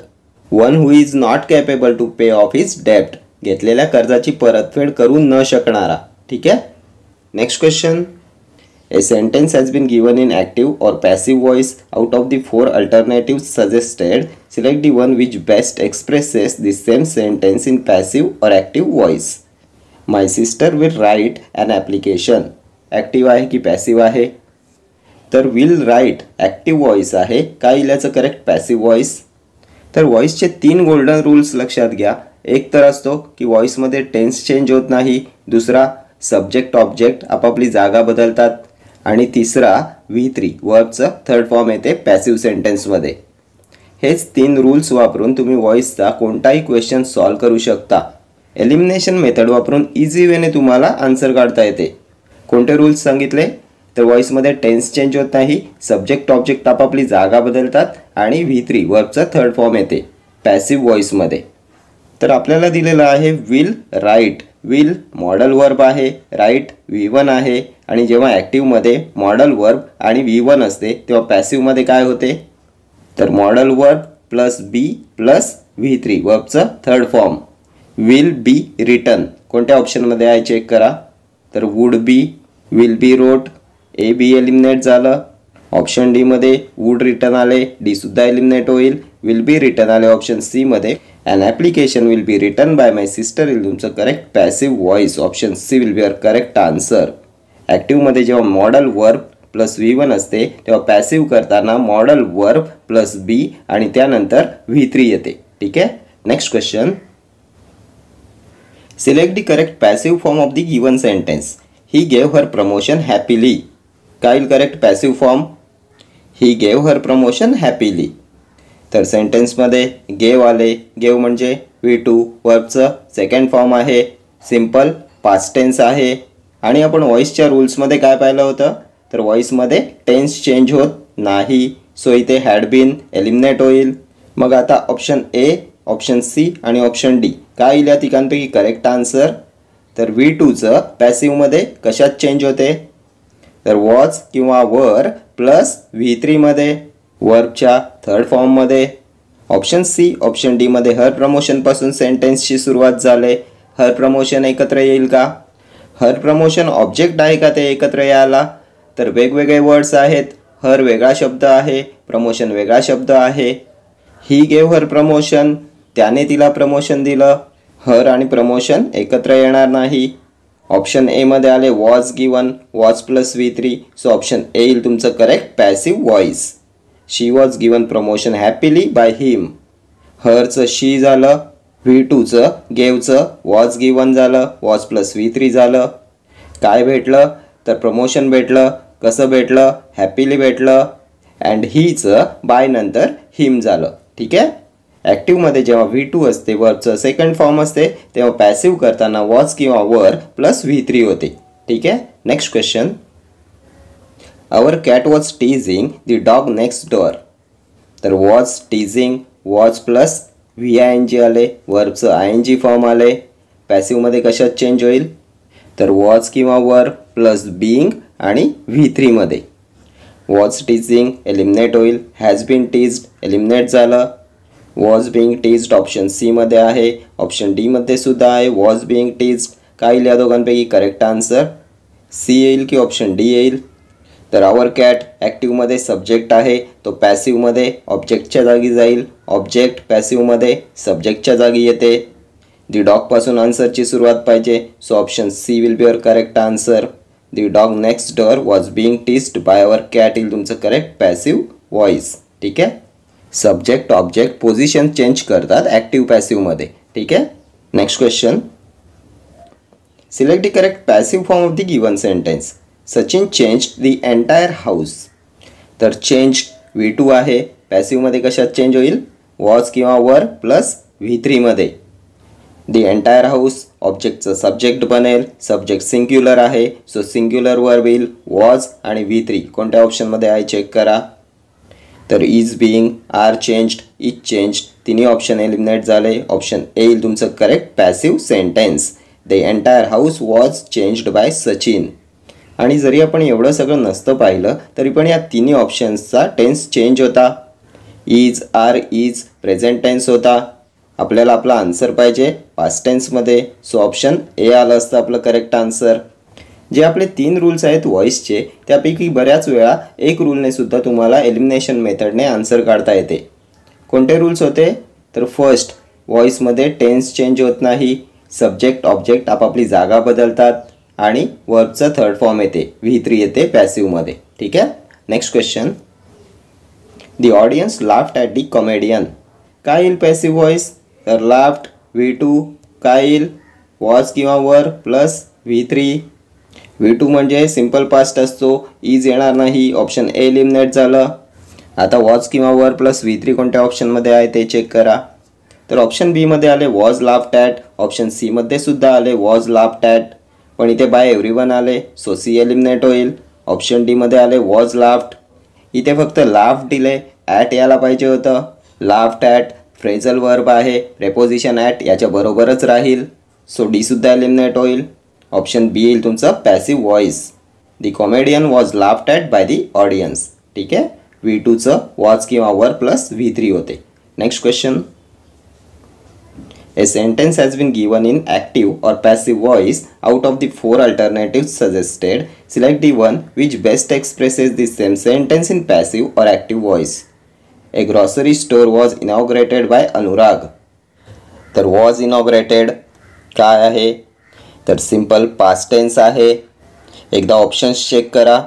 one who is not capable to pay off his डेप्ट. घेतलेल्या कर्जाची परतफेड करू न शकणारा. ठीक आहे. Next question. A sentence has been given in active or passive voice. Out of the 4 alternatives suggested, select the one which best expresses the same sentence in passive or active voice. My sister will write an application. Active आहे की passive आहे? तर will write active voice आहे. काय येईल याचं correct? passive voice. तर व्हॉइसचे 3 golden rules लक्षात घ्या. एक तर असतो की व्हॉइसमध्ये टेन्स चेंज होत नाही. दुसरा, सब्जेक्ट ऑब्जेक्ट आपापली जागा बदलतात. आणि तिसरा, V3 वर्बचं थर्ड फॉर्म येते पॅसिव्ह सेंटेन्समध्ये. हेच 3 रूल्स वापरून तुम्ही व्हॉइसचा कोणताही क्वेश्चन सॉल्व करू शकता. एलिमिनेशन मेथड वापरून इझी वेने तुम्हाला आन्सर काढता येते. कोणते रूल्स सांगितले? तर व्हॉइसमध्ये टेन्स चेंज होत नाही, सब्जेक्ट ऑब्जेक्ट आपापली जागा बदलतात आणि V3 वर्बचा थर्ड फॉर्म येते पॅसिव्ह व्हॉइसमध्ये. तर आपल्याला दिलेलं आहे will write. Will modal verb आहे, राईट V1 आहे. आणि जेव्हा ॲक्टिव्हमध्ये मॉडल वर्ब आणि V1 असते तेव्हा पॅसिव्हमध्ये काय होते? तर modal verb plus be plus V3 वर्बचं third form. Will be written कोणत्या ऑप्शनमध्ये आहे चेक करा. तर would be, will be wrote, A B eliminate झालं. ऑप्शन डीमध्ये वुड रिटर्न आले, डी सुद्धा एलिमिनेट होईल. विल बी रिटर्न आले ऑप्शन सी मध्ये. An application will be written by my sister येईल तुमचं correct passive voice. Option C will be your correct answer. ॲक्टिव्हमध्ये जेव्हा मॉडल वर्ब प्लस V1 असते तेव्हा पॅसिव्ह करताना मॉडल वर्ब प्लस बी आणि त्यानंतर V3 येते. ठीक आहे. Next question. Select the correct passive form of the given sentence. He gave her promotion happily. काय येईल correct passive form? He gave her promotion happily. तर सेंटेन्समध्ये गेव आले. गेव म्हणजे V2 वर्बचं सेकंड फॉर्म आहे. सिम्पल पास्ट टेन्स आहे. आणि आपण व्हॉइसच्या रूल्समध्ये काय पाहिलं होतं? तर व्हॉइसमध्ये टेन्स चेंज होत नाही. सो इथे हॅड बीन एलिमिनेट होईल. मग आता ऑप्शन ए, ऑप्शन सी आणि ऑप्शन डी काय येईल या तिघांपैकी करेक्ट आन्सर? तर V2चं पॅसिव्हमध्ये कशात चेंज होते? तर वॉज किंवा वर प्लस V3 मध्ये वर्बच्या थर्ड फॉर्ममध्ये. ऑप्शन सी, ऑप्शन डी मध्ये हर प्रमोशनपासून सेंटेन्सची सुरुवात झाले. हर प्रमोशन एकत्र येईल का? हर प्रमोशन ऑब्जेक्ट आहे का ते एकत्र यायला? तर वेगवेगळे वर्ड्स आहेत. हर वेगळा शब्द आहे, प्रमोशन वेगळा शब्द आहे. ही गेव हर प्रमोशन, त्याने तिला प्रमोशन दिलं. हर आणि प्रमोशन एकत्र येणार नाही. ऑप्शन ए मध्ये आले was given, was plus V3. So option ए येईल तुमचं correct passive voice. She was given promotion happily by him. हरचं शी झालं. V2चं गेवचं वॉज गिवन झालं, वॉज प्लस V3 झालं. काय भेटलं? तर प्रमोशन भेटलं. कसं भेटलं? हॅपीली भेटलं. अँड हीचं बाय नंतर हिम झालं. ठीक आहे. ॲक्टिव्हमध्ये जेव्हा V2 असते वर्बचं सेकंड फॉर्म असते तेव्हा पॅसिव्ह करताना वॉज किंवा वर प्लस V3 होते. ठीक आहे. Next question. Our cat was teasing the dog next door. तर was teasing, was plus VING आले, वर्बचं ING फॉर्म आले. पॅसिव्हमध्ये कशात चेंज होईल? तर वॉज किंवा वर प्लस बीइंग आणि V3 मध्ये. वॉज टीजिंग एलिमिनेट होईल. हॅज बीन टीज्ड एलिमिनेट झालं. Was being teased option C मध्ये आहे. ऑप्शन डी मध्ये सुद्धा आहे वॉज बिंग टीज्ड. काय येईल या दोघांपैकी? करेक्ट आन्सर सी येईल की ऑप्शन डी येईल? तर आवर कॅट ॲक्टिव्हमध्ये सब्जेक्ट आहे, तो पॅसिव्हमध्ये ऑब्जेक्टच्या जागी जाईल. ऑब्जेक्ट पॅसिव्हमध्ये सब्जेक्टच्या जागी येते. दी डॉगपासून आन्सरची सुरुवात पाहिजे, so option C will be your correct answer. The dog next door was being teased by our cat येईल तुमचं करेक्ट पॅसिव्ह व्हॉइस. ठीक आहे. सब्जेक्ट ऑब्जेक्ट पोझिशन चेंज करतात ॲक्टिव्ह पॅसिव्हमध्ये. ठीक आहे. Next question. Select the correct passive form of the given sentence. Sachin changed the entire house. तर change V2 आहे. पॅसिव्हमध्ये कशात चेंज होईल? वॉज किंवा वर प्लस V3 मध्ये. द एंटायर हाऊस ऑब्जेक्टचं सब्जेक्ट बनेल. सब्जेक्ट सिंग्युलर आहे, सो सिंग्युलर वर्ब येईल. वॉज आणि V3 कोणत्या ऑप्शनमध्ये आहे चेक करा. तर is being, are changed, is changed तिन्ही ऑप्शन एलिमिनेट झाले. ऑप्शन ए येईल तुमचं correct passive sentence. The entire house was changed by Sachin. आणि जरी आपण एवढं सगळं नसतं पाहिलं तरी पण या तिन्ही ऑप्शन्सचा टेन्स चेंज होता. Is, are, is present tense होता. आपल्याला आपला आन्सर पाहिजे पास्ट टेन्समध्ये, सो ऑप्शन ए आलं असतं आपलं करेक्ट आन्सर. जे आपले 3 रूल्स आहेत व्हॉइसचे त्यापैकी बऱ्याच वेळा एक रूलने सुद्धा तुम्हाला एलिमिनेशन मेथडने आन्सर काढता येते. कोणते रूल्स होते? तर फर्स्ट, व्हॉइसमध्ये टेन्स चेंज होत नाही. सब्जेक्ट ऑब्जेक्ट आपापली जागा बदलतात आणि वर्बचा थर्ड फॉर्म येते, V3 येते पॅसिव्हमध्ये. ठीक आहे. Next question. The audience laughed at the comedian. काय येईल पॅसिव्ह व्हॉइस? तर लाफ्ड V2. काय येईल? वॉज किंवा वर प्लस V3. V2 म्हणजे सिम्पल पास्ट असतो, इज येणार नाही. ऑप्शन ए एलिमिनेट झालं. आता वॉज किंवा वर प्लस V3 कोणत्या ऑप्शनमध्ये आहे ते चेक करा. तर ऑप्शन बी मध्ये आले was laughed at. Option C मध्ये सुद्धा आले वॉज लाफ्ड ॲट, पण इथे बाय एव्हरीवन आले, सो सी एलिमिनेट होईल. ऑप्शन डी मध्ये आले वॉज लाफ्ड. इथे फक्त लाफ्ड दिले, ॲट यायला पाहिजे होतं. लाफ्ड ॲट फ्रेझल वर्ब आहे, प्रेपोजिशन ॲट याच्या बरोबरच राहील, सो डी सुद्धा एलिमिनेट होईल. ऑप्शन बी येईल तुमचं passive voice. The comedian was laughed at by the audience. ठीक आहे. V2चं वॉज किंवा वर प्लस V3 होते. Next question. A sentence has been given in active or passive voice. Out of the 4 alternatives suggested, select the one which best expresses the same sentence in passive or active voice. A grocery store was inaugurated by Anurag. तर was inaugurated काय आहे? तर simple past tense आहे. एकदा options check करा.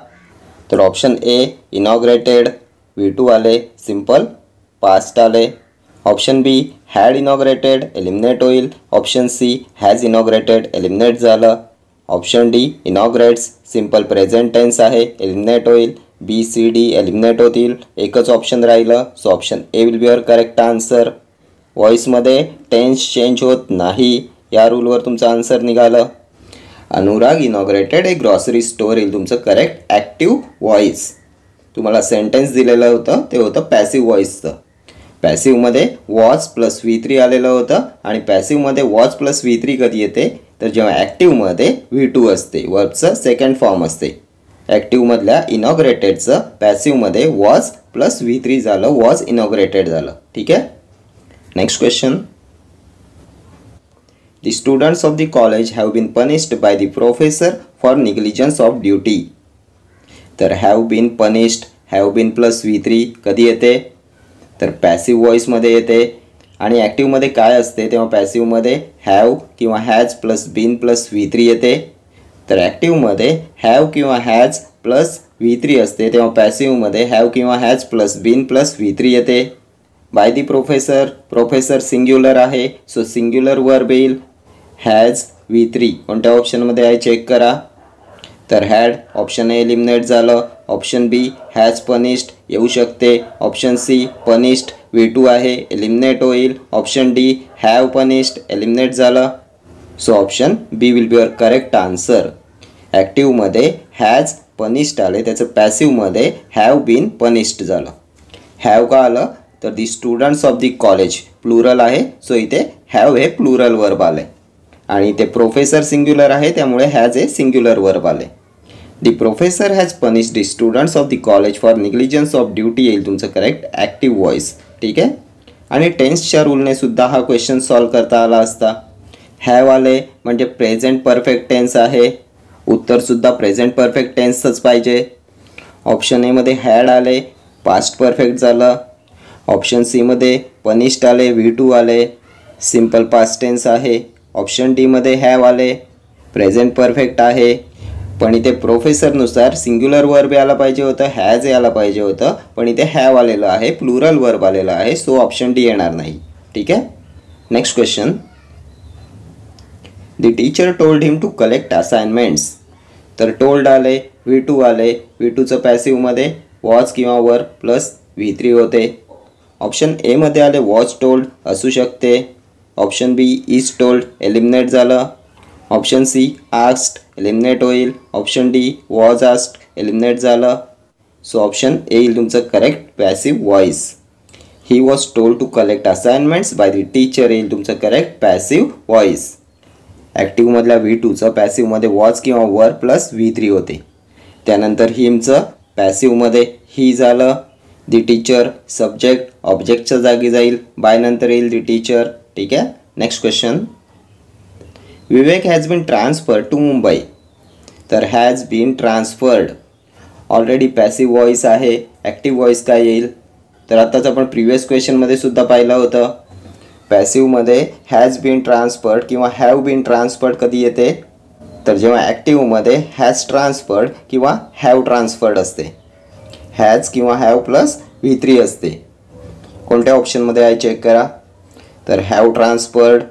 तर option A inaugurated, V2 आले, simple past आले. Option B had inaugurated eliminate होईल. Option C has inaugurated eliminate झालं. Option D inaugurates simple present tense आहे, एलिमिनेट होईल. बी सी डी एलिमिनेट होतील. एकच ऑप्शन राहिलं, so option A will be your correct answer. व्हॉइसमध्ये tense change होत नाही या रूलवर तुमचं आन्सर निघालं. Anurag inaugurated a grocery store येईल तुमचं करेक्ट ॲक्टिव्ह व्हॉइस. तुम्हाला सेंटेन्स दिलेलं होतं ते होतं पॅसिव्ह व्हॉइसचं. पॅसिव्हमध्ये वॉज प्लस V3 आलेलं होतं आणि पॅसिव्हमध्ये वॉज प्लस V3 कधी येते? तर जेव्हा ॲक्टिव्हमध्ये V2 असते, वर्बचं सेकंड फॉर्म असते. ॲक्टिव्हमधल्या इनॉग्रेटेडचं पॅसिव्हमध्ये वॉज प्लस V3 झालं, वॉज इनॉग्रेटेड झालं. ठीक आहे. Next question. The students of the college have been punished by the professor for negligence of duty. तर have been punished, have been plus V3 कधी येते? तर passive व्हॉइसमध्ये येते. आणि ॲक्टिव्हमध्ये काय असते तेव्हा पॅसिव्हमध्ये हॅव किंवा has plus been plus V3 येते. तर ॲक्टिव्हमध्ये हॅव किंवा हॅज प्लस V3 असते तेव्हा पॅसिव्हमध्ये हॅव किंवा has plus been plus V3 येते. By the professor, professor singular आहे, सो सिंग्युलर वर्ब येईल. हॅज V3 कोणत्या ऑप्शनमध्ये आहे चेक करा. तर हॅड ऑप्शन ए एलिमिनेट झालं. ऑप्शन बी हॅज पनिश्ड येऊ शकते. ऑप्शन सी पनिश्ड V2 आहे, एलिमिनेट होईल. Option D have punished eliminate झालं, so option B will be your correct answer. ॲक्टिव्हमध्ये हॅज पनिश्ड आले, त्याचं पॅसिव्हमध्ये हॅव बीन पनिश्ड झालं. हॅव का आलं? तर the students of the college plural आहे, सो इथे हॅव हे प्लुरल वर्ब आले. आणि इथे प्रोफेसर सिंग्युलर आहे, त्यामुळे हॅज हे सिंग्युलर वर्ब आले. The professor has punish the students of the college for negligence of duty येईल तुमचं करेक्ट ॲक्टिव्ह व्हॉइस. ठीक आहे. आणि टेन्सच्या रूलने सुद्धा हा क्वेश्चन सॉल्व करता आला असता. हॅव आले म्हणजे प्रेझेंट परफेक्ट टेन्स आहे, उत्तरसुद्धा प्रेझेंट परफेक्ट टेन्सच पाहिजे. ऑप्शन एमध्ये हॅड आले, पास्ट परफेक्ट झालं. ऑप्शन सीमध्ये पनिश्ड आले, V2 आले, सिम्पल पास्ट टेन्स आहे. ऑप्शन डीमध्ये हॅव आले, प्रेझेंट परफेक्ट आहे. पण इथे प्रोफेसरनुसार सिंग्युलर वर्ब यायला पाहिजे होतं, हॅज यायला पाहिजे होतं, पण इथे हॅव आलेलं आहे, प्लुरल वर्ब आलेलं आहे, सो ऑप्शन डी येणार नाही. ठीक आहे. Next question. The teacher told him to collect assignments. तर टोल्ड आले, V2 आले, V2चं पॅसिव्हमध्ये वॉज किंवा वर प्लस V3 होते. ऑप्शन एमध्ये आले वॉज टोल्ड असू शकते. Option B is told eliminate झालं. ऑप्शन सी आस्क्ड एलिमिनेट होईल. Option D was asked eliminate झालं. सो ऑप्शन ए येईल तुमचं correct passive voice. He was told to collect assignments by the teacher येईल तुमचं करेक्ट पॅसिव्ह व्हॉइस. ॲक्टिव्हमधल्या V2चं पॅसिव्हमध्ये वॉज किंवा वर प्लस V3 होते. त्यानंतर हिमचं पॅसिव्हमध्ये ही झालं. दी टीचर सब्जेक्ट ऑब्जेक्टच्या जागी जाईल, बाय नंतर येईल दी टीचर. ठीक आहे. Next question. Vivek has been transferred to Mumbai. तर has been transferred already passive voice आहे, ॲक्टिव्ह व्हॉइस काय येईल. तर आत्ताच आपण प्रिव्हियस क्वेश्चनमध्ये सुद्धा पाहिलं होतं, पॅसिव्हमध्ये हॅज बीन ट्रान्सफर्ड किंवा हॅव बीन ट्रान्सफर्ड कधी येते, तर जेव्हा ॲक्टिव्हमध्ये हॅज ट्रान्सफर्ड किंवा हॅव ट्रान्सफर्ड असते. हॅज किंवा हॅव प्लस V3 असते. कोणत्या ऑप्शनमध्ये आहे चेक करा. तर हॅव ट्रान्सफर्ड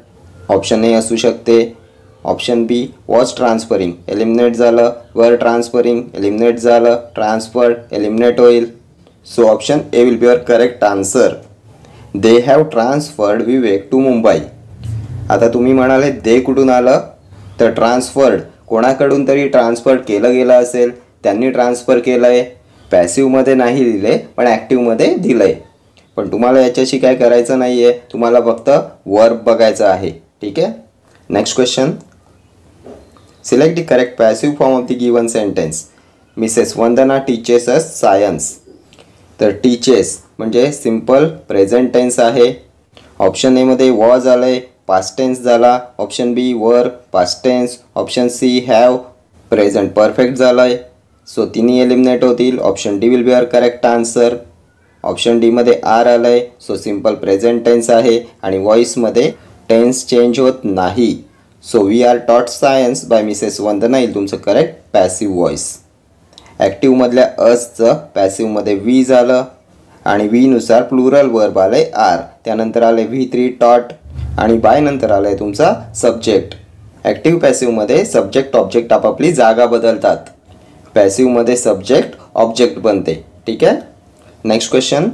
ऑप्शन ए असू शकते. Option B was transferring eliminate झालं. वर ट्रान्सफरिंग एलिमिनेट झालं. ट्रान्सफर्ड एलिमिनेट होईल. So option A will be your correct answer. They have transferred Vivek to Mumbai. आता तुम्ही म्हणाले दे कुठून आलं, तर ट्रान्सफर्ड कोणाकडून तरी ट्रान्सफर केलं गेलं असेल, त्यांनी ट्रान्सफर केलं आहे. पॅसिव्हमध्ये नाही दिले पण ॲक्टिव्हमध्ये दिलं आहे. पण तुम्हाला याच्याशी काय करायचं नाही आहे, तुम्हाला फक्त वर्ब बघायचं आहे. ठीक आहे. Next question. Select the correct passive form of the given sentence. Mrs Vandana teaches us science. तर टीचेस म्हणजे सिम्पल प्रेझेंट टेन्स आहे. ऑप्शन एमध्ये वॉज आलं आहे, पास्ट टेन्स झाला. Option B were past tense. Option C have present perfect झालं आहे, so तिन्ही एलिमिनेट होतील. Option D will be your correct answer. Option डीमध्ये आर आलं आहे, सो सिम्पल प्रेझेंट टेन्स आहे आणि व्हॉइसमध्ये टेन्स चेंज होत नाही. सो वी आर टॉट सायन्स बाय मिसेस वंदना येईल तुमचं करेक्ट पॅसिव्ह व्हॉइस. ॲक्टिव्हमधल्या असचं पॅसिव्हमध्ये वी झालं आणि वीनुसार प्लुरल वर्ब आलं आहे आर. त्यानंतर आले V3 टॉट आणि बाय नंतर आलं आहे तुमचा सब्जेक्ट. ॲक्टिव्ह पॅसिव्हमध्ये सब्जेक्ट ऑब्जेक्ट आपापली जागा बदलतात. पॅसिव्हमध्ये सब्जेक्ट ऑब्जेक्ट बनते. ठीक आहे. Next question.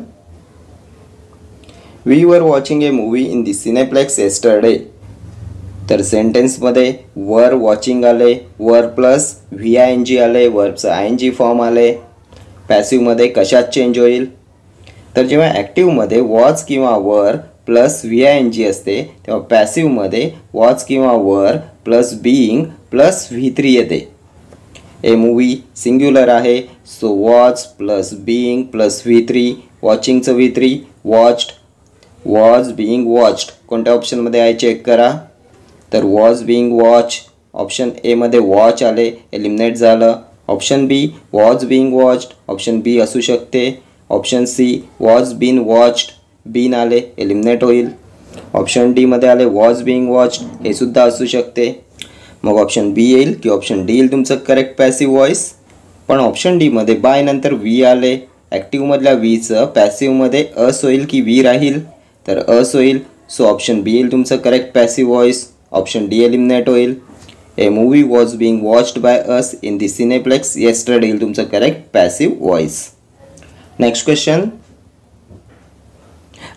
We were watching a movie in the cineplex yesterday. तर सेंटेन्समध्ये वर वॉचिंग आले, वर प्लस VING आले, वर्बचं ING फॉर्म आले. पॅसिव्हमध्ये कशात चेंज होईल, तर जेव्हा ॲक्टिव्हमध्ये वॉच किंवा वर प्लस VING असते तेव्हा पॅसिव्हमध्ये वॉच किंवा were plus being plus V3 येते. ए मूवी सिंग्युलर आहे, so watch plus being plus V3. वॉचिंगचं V3 watched, was being watched कोणत्या ऑप्शनमध्ये आहे चेक करा. तर वॉज बीइंग वॉच. ऑप्शन एमध्ये वॉच आले, एलिमिनेट झालं. Option B was being watched, option B असू शकते. Option C was been watched, been आले, एलिमिनेट होईल. ऑप्शन डीमध्ये आले वॉज बीइंग वॉच्ड, हे सुद्धा असू शकते. मग ऑप्शन बी येईल की ऑप्शन डी येईल तुमचं करेक्ट पॅसिव्ह व्हॉइस. पण ऑप्शन डीमध्ये बाय नंतर वी आले, ॲक्टिव्हमधल्या वीचं पॅसिव्हमध्ये अस होईल की वी राहील, तर अस होईल. सो ऑप्शन बी येईल तुमचं correct passive voice. Option D eliminate होईल. A movie was being watched by us in the cineplex yesterday येईल तुमचं correct passive voice. Next question.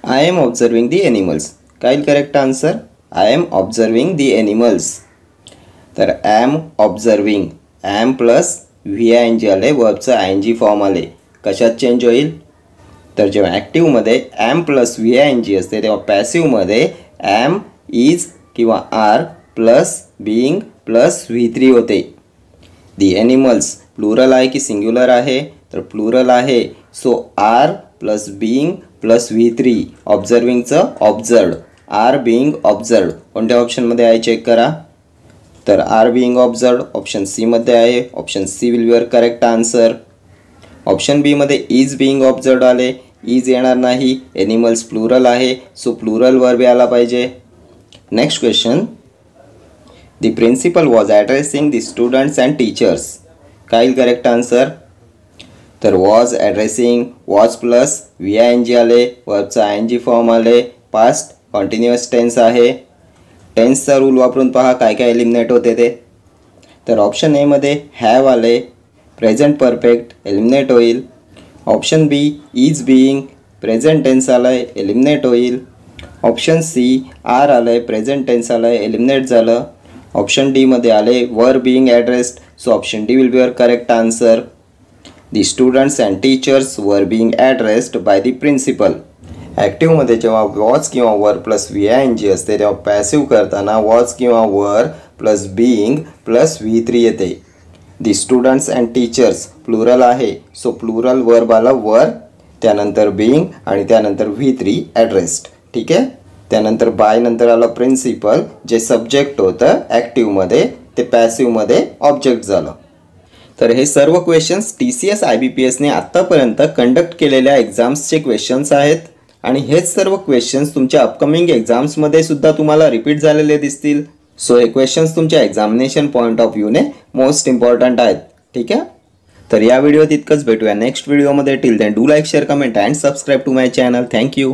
I am observing the animals. काय येईल correct answer. I am observing the animals. तर am observing, am plus VING आले, वर्बचं ING form आले, कशात change होईल, तर जेव्हा ॲक्टिव्हमध्ये am plus V I N G असते तेव्हा पॅसिव्हमध्ये ॲम इज किंवा are plus being plus V3 होते. दी ॲनिमल्स प्लुरल आहे की सिंग्युलर आहे, तर प्लुरल आहे. So are plus being plus V3. ऑब्झर्विंगचं ऑब्झर्वड, आर बीइंग ऑब्झर्वड. कोणत्या ऑप्शनमध्ये आहे चेक करा. तर are being observed option C मध्ये आहे. Option C will your correct answer. Option B मध्ये इज बीइंग ऑब्झर्वड आले, इज येणार नाही. ॲनिमल्स प्लुरल आहे, सो प्लुरल वर्ब यायला पाहिजे. Next question. The principal was addressing the students and teachers. काय येईल करेक्ट आन्सर. तर was addressing, was plus V I N G आले, वर्बचा आय एन जी फॉर्म आले, पास्ट कॉन्टिन्युअस टेन्स आहे. टेन्सचा रूल वापरून पहा काय काय एलिमिनेट होते ते. तर ऑप्शन ए मध्ये हॅव आले, प्रेझेंट परफेक्ट एलिमिनेट होईल. Option B is being, present tense आलाय एलिमिनेट होईल. ऑप्शन सी आर आलंय, प्रेझेंट टेन्स आलंय एलिमिनेट झालं. ऑप्शन डी मध्ये आले were being addressed, so option D will be your correct answer. The students and teachers were being addressed by the principal. ॲक्टिव्हमध्ये जेव्हा was किंवा were plus V I N G असते तेव्हा passive करताना was किंवा were plus being plus V3 येते. दी students and teachers plural आहे, so plural verb आला वर, त्यानंतर बीइंग आणि त्यानंतर V3 ॲड्रेस्ड. ठीक आहे. त्यानंतर बाय नंतर आलं प्रिन्सिपल, जे सब्जेक्ट होतं ॲक्टिव्हमध्ये ते पॅसिव्हमध्ये ऑब्जेक्ट झालं. तर हे सर्व क्वेश्चन्स TCS IBPSने आत्तापर्यंत कंडक्ट केलेल्या एक्झाम्सचे क्वेश्चन्स आहेत आणि हेच सर्व क्वेश्चन्स तुमच्या अपकमिंग एक्झाम्समध्ये सुद्धा तुम्हाला रिपीट झालेले दिसतील. सो हे क्वेश्चन्स तुमच्या एक्झामिनेशन पॉईंट ऑफ व्ह्यूने मोस्ट इम्पॉर्टंट आहेत. ठीक आहे. तर या व्हिडिओत इतकंच. भेटूया नेक्स्ट व्हिडिओमध्ये. Till then do like, share, comment and subscribe to my channel. Thank you.